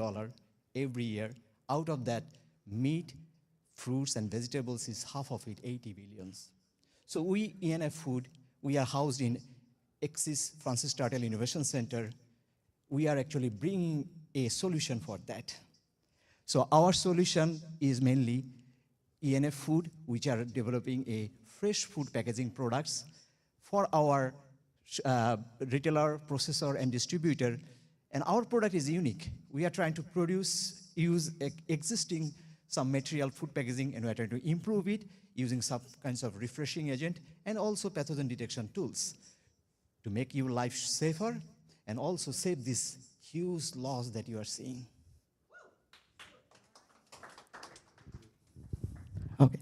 every year. Out of that, meat, fruits, and vegetables is half of it, 80 billions. So we, ENF Food, we are housed in Axis Francis Turtle Innovation Center. We are actually bringing a solution for that. So our solution is mainly ENF Food, which are developing a fresh food packaging products for our retailer, processor, and distributor. And our product is unique. We are trying to use existing some material food packaging, and we are trying to improve it using some kinds of refreshing agent and also pathogen detection tools to make your life safer and also save this huge loss that you are seeing. Okay.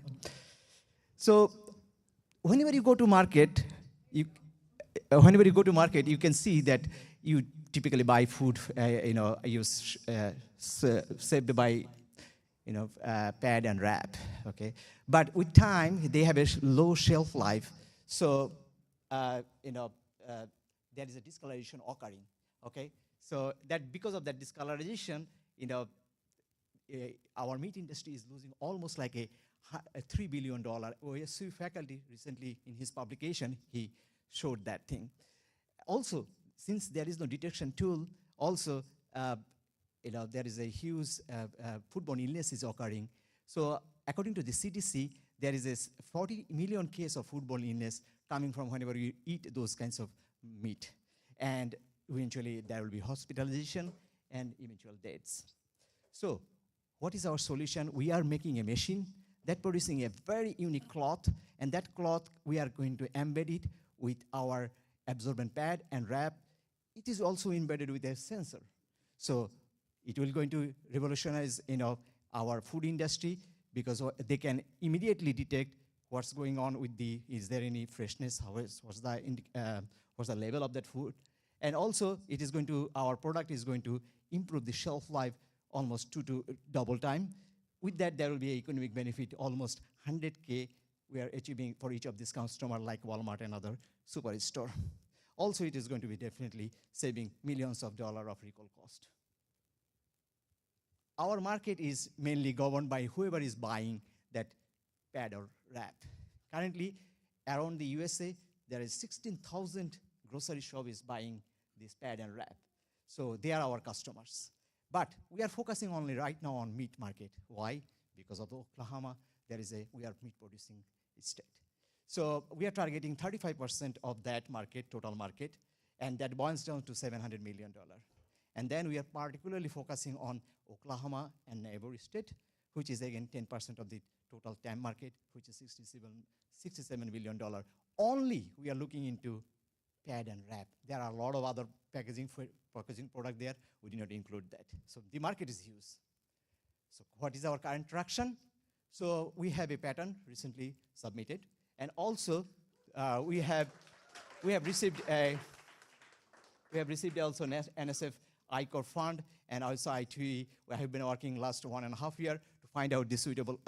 So whenever you go to market, you can see that you typically buy food, saved by, pad and wrap, okay? But with time, they have a low shelf life, so, there is a discoloration occurring, okay? So that because of that discoloration, our meat industry is losing almost like a $3 billion. OSU faculty recently in his publication, he showed that thing. Also, since there is no detection tool, also, there is a huge foodborne illness is occurring. So according to the CDC, there is a 40 million case of foodborne illness coming from whenever you eat those kinds of meat. And eventually there will be hospitalization and eventual deaths. So what is our solution? We are making a machine that producing a very unique cloth, and that cloth, we are going to embed it with our absorbent pad and wrap. It is also embedded with a sensor. So it will going to revolutionize, our food industry, because they can immediately detect what's going on with is there any freshness, what's the level of that food. And also, our product is going to improve the shelf life almost double time. With that, there will be an economic benefit, almost 100K we are achieving for each of these customers like Walmart and other superstore. Also, it is going to be definitely saving millions of dollars of recall cost. Our market is mainly governed by whoever is buying that pad or wrap. Currently, around the USA, there is 16,000 grocery shops buying this pad and wrap. So they are our customers. But we are focusing only right now on meat market. Why? Because of Oklahoma, we are meat producing state. So we are targeting 35% of that market, total market, and that boils down to $700 million. And then we are particularly focusing on Oklahoma and neighboring state, which is again 10% of the total TAM market, which is $67 billion. Only we are looking into pad and wrap. There are a lot of other packaging product there. We did not include that. So the market is huge. So what is our current traction? So we have a patent recently submitted, and also we have received also NSF ICOR Fund, and also I2E. We have been working last 1.5 years to find out the suitable,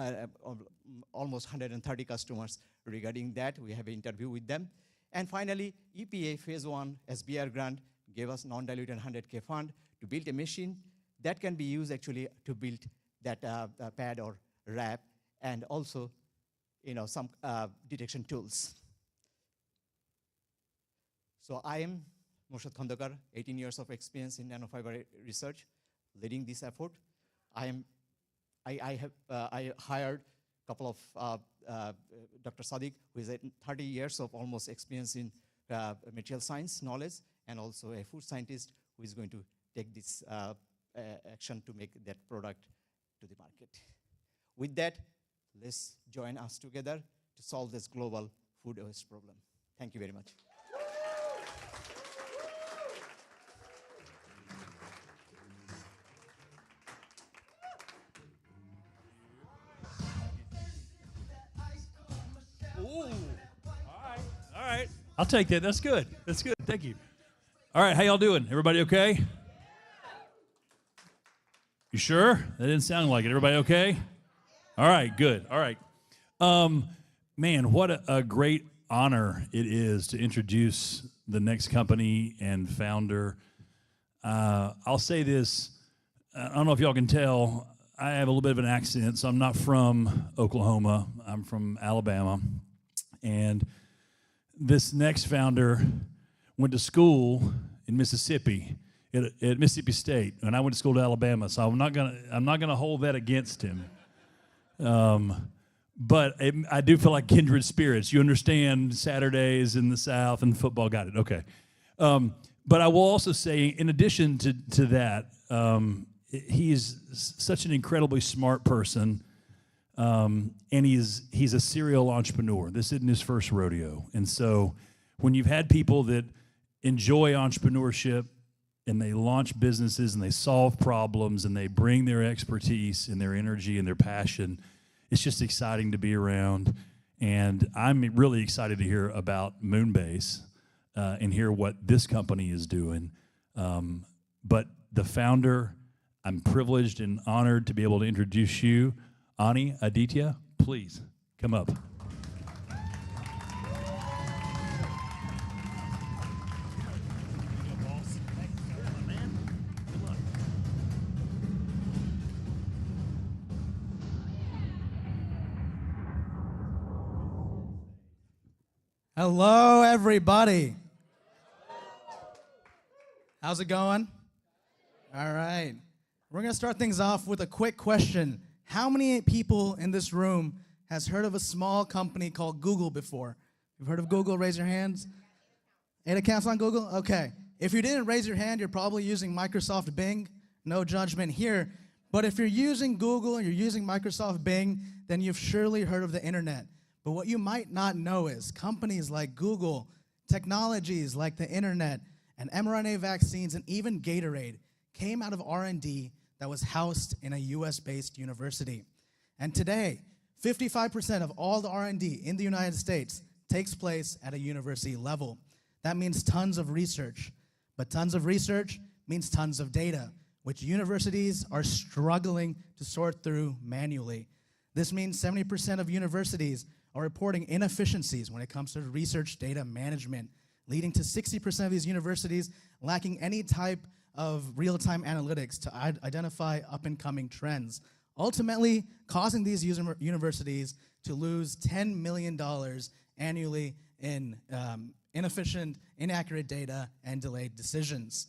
almost 130 customers regarding that. We have an interview with them. And finally, EPA Phase 1 SBR grant gave us non-diluted 100K fund to build a machine that can be used actually to build that pad or wrap, and also some detection tools. So I am Morshad Khandekar, 18 years of experience in nanofiber research, leading this effort. I hired a couple of Dr. Sadiq, who is 30 years of almost experience in material science knowledge, and also a food scientist who is going to take this action to make that product to the market. With that, let's join us together to solve this global food waste problem. Thank you very much. Ooh. All right. I'll take that. That's good. That's good. Thank you. All right. How y'all doing? Everybody okay? You sure? That didn't sound like it. Everybody okay? All right. Good. All right. Man, what a great honor it is to introduce the next company and founder. I'll say this. I don't know if y'all can tell. I have a little bit of an accent, so I'm not from Oklahoma. I'm from Alabama. And this next founder went to school in Mississippi, at Mississippi State, and I went to school to Alabama. So I'm not gonna hold that against him. But I do feel like kindred spirits. You understand Saturdays in the South and football. Got it. Okay. But I will also say, in addition to that, he is such an incredibly smart person, and he's a serial entrepreneur. This isn't his first rodeo. And so when you've had people that enjoy entrepreneurship and they launch businesses and they solve problems and they bring their expertise and their energy and their passion, it's just exciting to be around. And I'm really excited to hear about Moonbase and hear what this company is doing. But the founder, I'm privileged and honored to be able to introduce you. Ani Aditya, please come up. Hello, everybody. How's it going? All right. We're going to start things off with a quick question. How many people in this room has heard of a small company called Google before? You've heard of Google? Raise your hands. 8 accounts on Google? Okay. If you didn't raise your hand, you're probably using Microsoft Bing. No judgment here. But if you're using Google and you're using Microsoft Bing, then you've surely heard of the internet. But what you might not know is companies like Google, technologies like the internet, and mRNA vaccines, and even Gatorade came out of R&D that was housed in a US-based university. And today, 55% of all the R&D in the United States takes place at a university level. That means tons of research. But tons of research means tons of data, which universities are struggling to sort through manually. This means 70% of universities are reporting inefficiencies when it comes to research data management, leading to 60% of these universities lacking any type of real-time analytics to identify up-and-coming trends, ultimately causing these universities to lose $10 million annually in inefficient, inaccurate data and delayed decisions.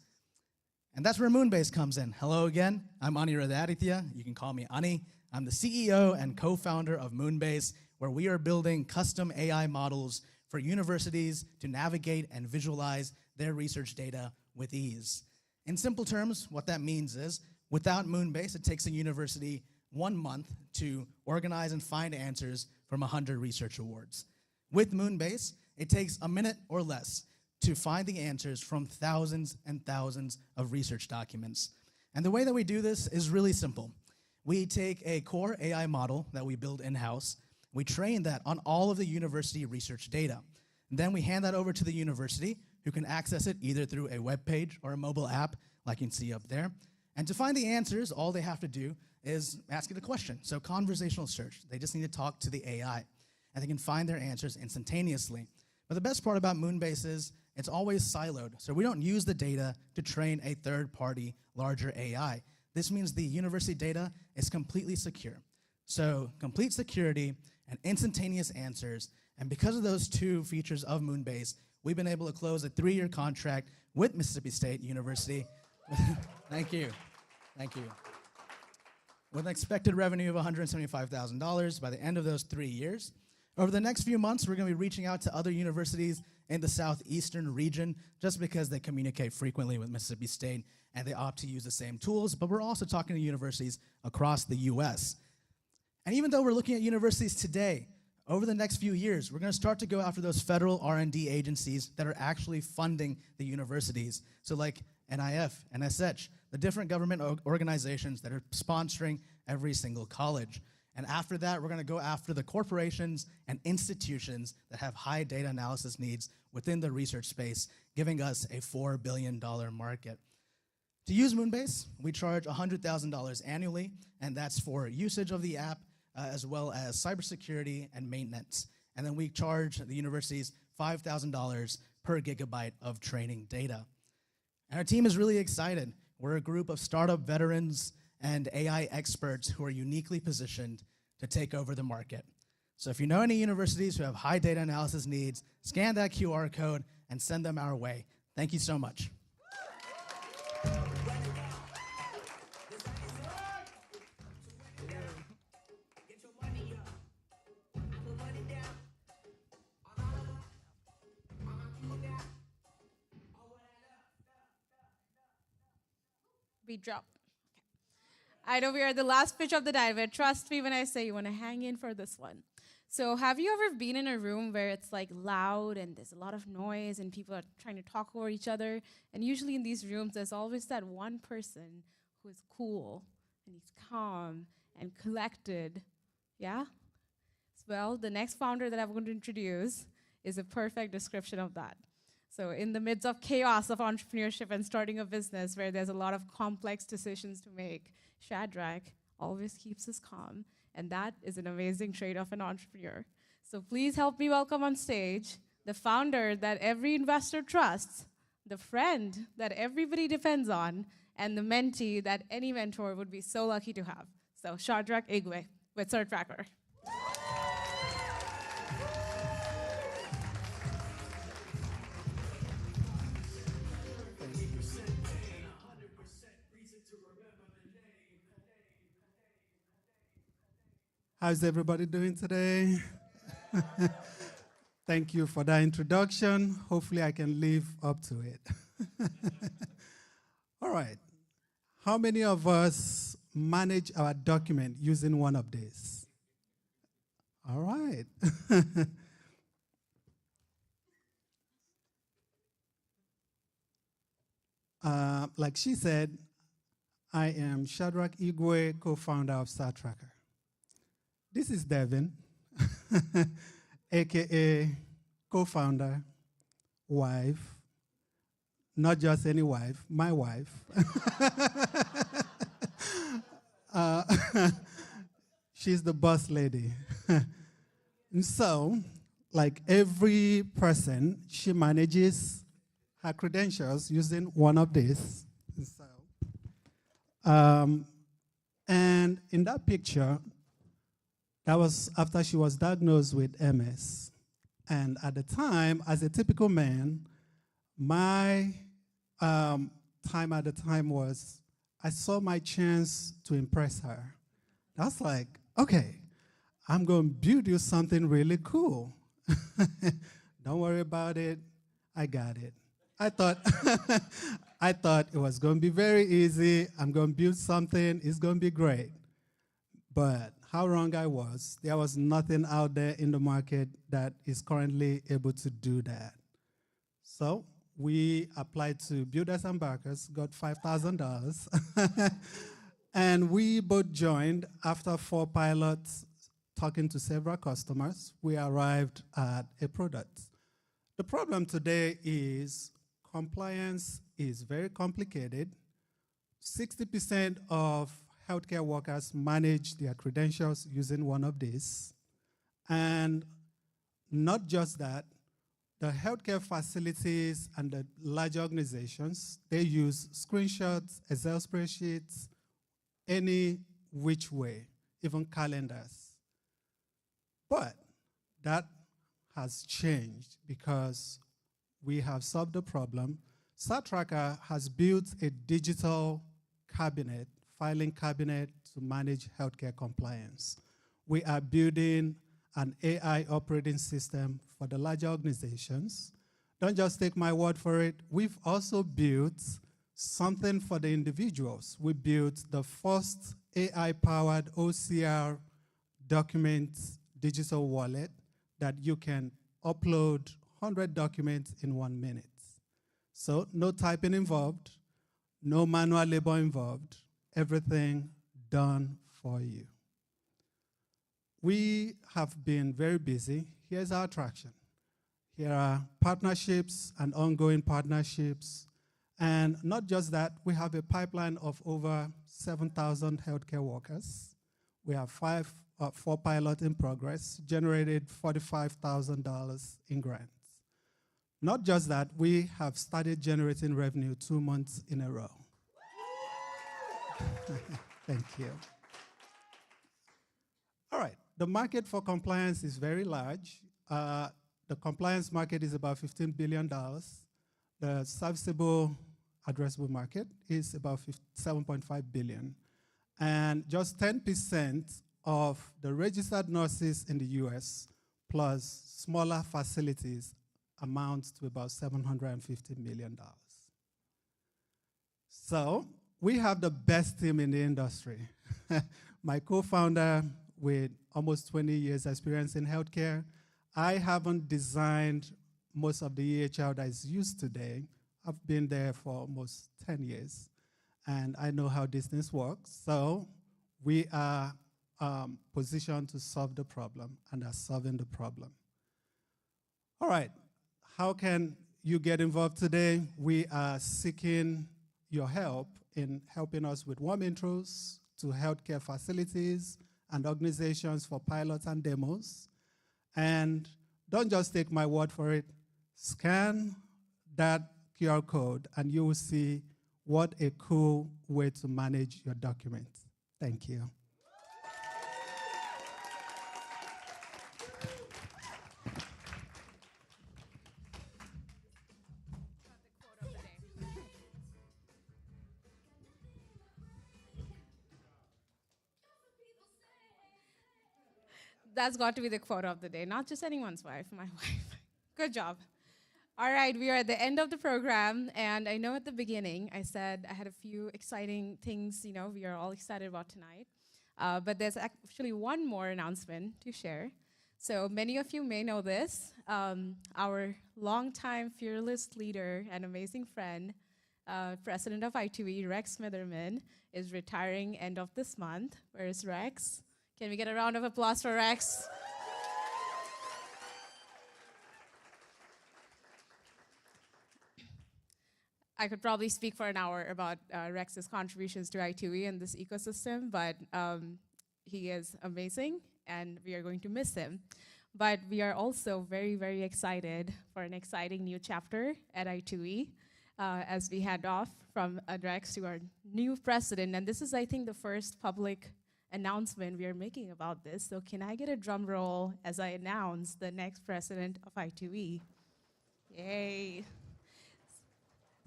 And that's where Moonbase comes in. Hello again, I'm Ani Aditya. You can call me Ani. I'm the CEO and co-founder of Moonbase, where we are building custom AI models for universities to navigate and visualize their research data with ease. In simple terms, what that means is, without Moonbase, it takes a university 1 month to organize and find answers from 100 research awards. With Moonbase, it takes a minute or less to find the answers from thousands and thousands of research documents. And the way that we do this is really simple. We take a core AI model that we build in-house. We train that on all of the university research data. And then we hand that over to the university, who can access it either through a web page or a mobile app, like you can see up there. And to find the answers, all they have to do is ask it a question. So conversational search. They just need to talk to the AI, and they can find their answers instantaneously. But the best part about Moonbase is it's always siloed. So we don't use the data to train a third-party larger AI. This means the university data is completely secure. So complete security and instantaneous answers. And because of those two features of Moonbase, we've been able to close a 3-year contract with Mississippi State University. Thank you. Thank you. With an expected revenue of $175,000 by the end of those 3 years. Over the next few months, we're going to be reaching out to other universities in the southeastern region just because they communicate frequently with Mississippi State and they opt to use the same tools, but we're also talking to universities across the US. And even though we're looking at universities today, over the next few years, we're going to start to go after those federal R&D agencies that are actually funding the universities. So like NIF, NSH, the different government organizations that are sponsoring every single college. And after that, we're going to go after the corporations and institutions that have high data analysis needs within the research space, giving us a $4 billion market. To use Moonbase, we charge $100,000 annually, and that's for usage of the app, as well as cybersecurity and maintenance. And then we charge the universities $5,000 per gigabyte of training data. And our team is really excited. We're a group of startup veterans and AI experts who are uniquely positioned to take over the market. So if you know any universities who have high data analysis needs, scan that QR code and send them our way. Thank you so much. We drop. I know we are the last pitch of the night, but trust me when I say you want to hang in for this one. So have you ever been in a room where it's like loud and there's a lot of noise and people are trying to talk over each other? And usually in these rooms, there's always that one person who is cool and he's calm and collected. Yeah? Well, the next founder that I'm going to introduce is a perfect description of that. So in the midst of chaos of entrepreneurship and starting a business where there's a lot of complex decisions to make, Shadrach always keeps us calm, and that is an amazing trait of an entrepreneur. So please help me welcome on stage the founder that every investor trusts, the friend that everybody depends on, and the mentee that any mentor would be so lucky to have. So Shadrach Igwe with CertTracker. How's everybody doing today? Thank you for that introduction. Hopefully I can live up to it. All right. How many of us manage our document using one of these? All right. Like she said, I am Shadrach Igwe, co-founder of StarTracker. This is Devin, AKA co-founder, wife, not just any wife, my wife. She's the boss lady. And so, like every person, she manages her credentials using one of these. And in that picture, that was after she was diagnosed with MS. And at the time, as a typical man, my time at the time was, I saw my chance to impress her. That's like, okay, I'm going to build you something really cool. Don't worry about it. I got it. I thought it was going to be very easy. I'm going to build something. It's going to be great. But how wrong I was. There was nothing out there in the market that is currently able to do that. So we applied to Builders and Backers, got $5,000. And we both joined after 4 pilots, talking to several customers. We arrived at a product. The problem today is compliance is very complicated. 60% of healthcare workers manage their credentials using one of these. And not just that, the healthcare facilities and the large organizations, they use screenshots, Excel spreadsheets, any which way, even calendars. But that has changed because we have solved the problem. SATRACA has built a digital cabinet, filing cabinet to manage healthcare compliance. We are building an AI operating system for the larger organizations. Don't just take my word for it. We've also built something for the individuals. We built the first AI-powered OCR document digital wallet that you can upload 100 documents in 1 minute. So no typing involved, no manual labor involved, everything done for you. We have been very busy. Here's our traction. Here are partnerships and ongoing partnerships. And not just that, we have a pipeline of over 7,000 healthcare workers. We have 4 pilots in progress, generated $45,000 in grants. Not just that, we have started generating revenue 2 months in a row. Thank you. All right, the market for compliance is very large. The compliance market is about $15 billion. The serviceable addressable market is about $7.5 billion. And just 10% of the registered nurses in the US plus smaller facilities amounts to about $750 million. So we have the best team in the industry. My co-founder with almost 20 years experience in healthcare. I haven't designed most of the EHR that is used today. I've been there for almost 10 years, and I know how this thing works. So we are positioned to solve the problem and are solving the problem. All right, how can you get involved today? We are seeking your help in helping us with warm intros to healthcare facilities and organizations for pilots and demos. And don't just take my word for it. Scan that QR code and you will see what a cool way to manage your documents. Thank you. That's got to be the quote of the day, not just anyone's wife, my wife. Good job. All right, we are at the end of the program, and I know at the beginning I said I had a few exciting things, we are all excited about tonight. But there's actually one more announcement to share. So many of you may know this. Our longtime fearless leader and amazing friend, president of I2E, Rex Smitherman, is retiring end of this month. Where is Rex? Can we get a round of applause for Rex? I could probably speak for an hour about Rex's contributions to I2E and this ecosystem, but he is amazing, and we are going to miss him. But we are also very, very excited for an exciting new chapter at I2E as we head off from Rex to our new president. And this is, I think, the first public announcement we are making about this. So can I get a drum roll as I announce the next president of I2E? Yay.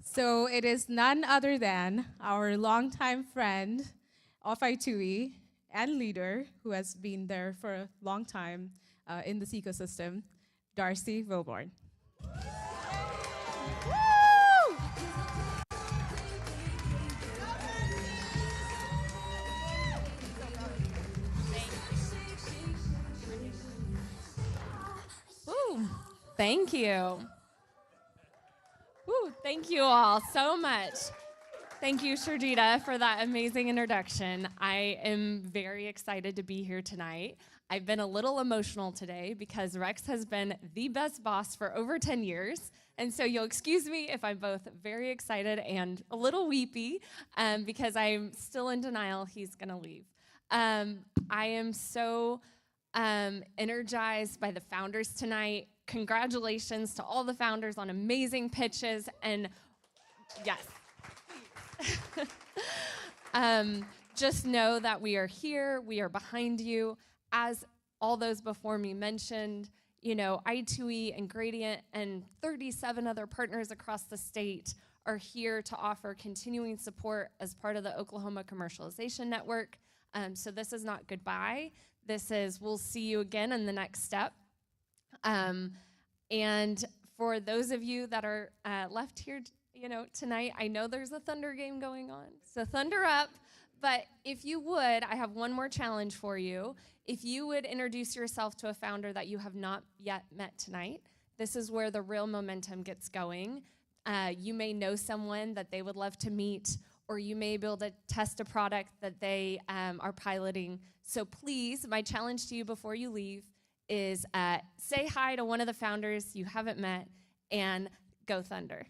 So it is none other than our longtime friend of I2E and leader who has been there for a long time in this ecosystem, Darcy Wilborn. Thank you. Woo, thank you all so much. Thank you, Sharjita, for that amazing introduction. I am very excited to be here tonight. I've been a little emotional today because Rex has been the best boss for over 10 years. And so you'll excuse me if I'm both very excited and a little weepy because I'm still in denial he's going to leave. I am so energized by the founders tonight. Congratulations to all the founders on amazing pitches. And yes. Just know that we are here, we are behind you. As all those before me mentioned, you know, I2E and Gradient and 37 other partners across the state are here to offer continuing support as part of the Oklahoma Commercialization Network. So this is not goodbye. This is we'll see you again in the next step. And for those of you that are left here tonight, I know there's a Thunder game going on, so thunder up. But if you would, I have one more challenge for you. If you would introduce yourself to a founder that you have not yet met tonight, this is where the real momentum gets going. You may know someone that they would love to meet, or you may be able to test a product that they are piloting. So please, my challenge to you before you leave is say hi to one of the founders you haven't met, and go Thunder.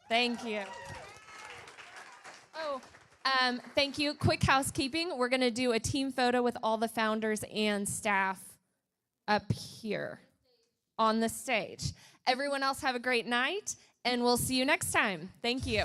Thank you. Oh, thank you. Quick housekeeping. We're going to do a team photo with all the founders and staff up here on the stage. Everyone else have a great night, and we'll see you next time. Thank you.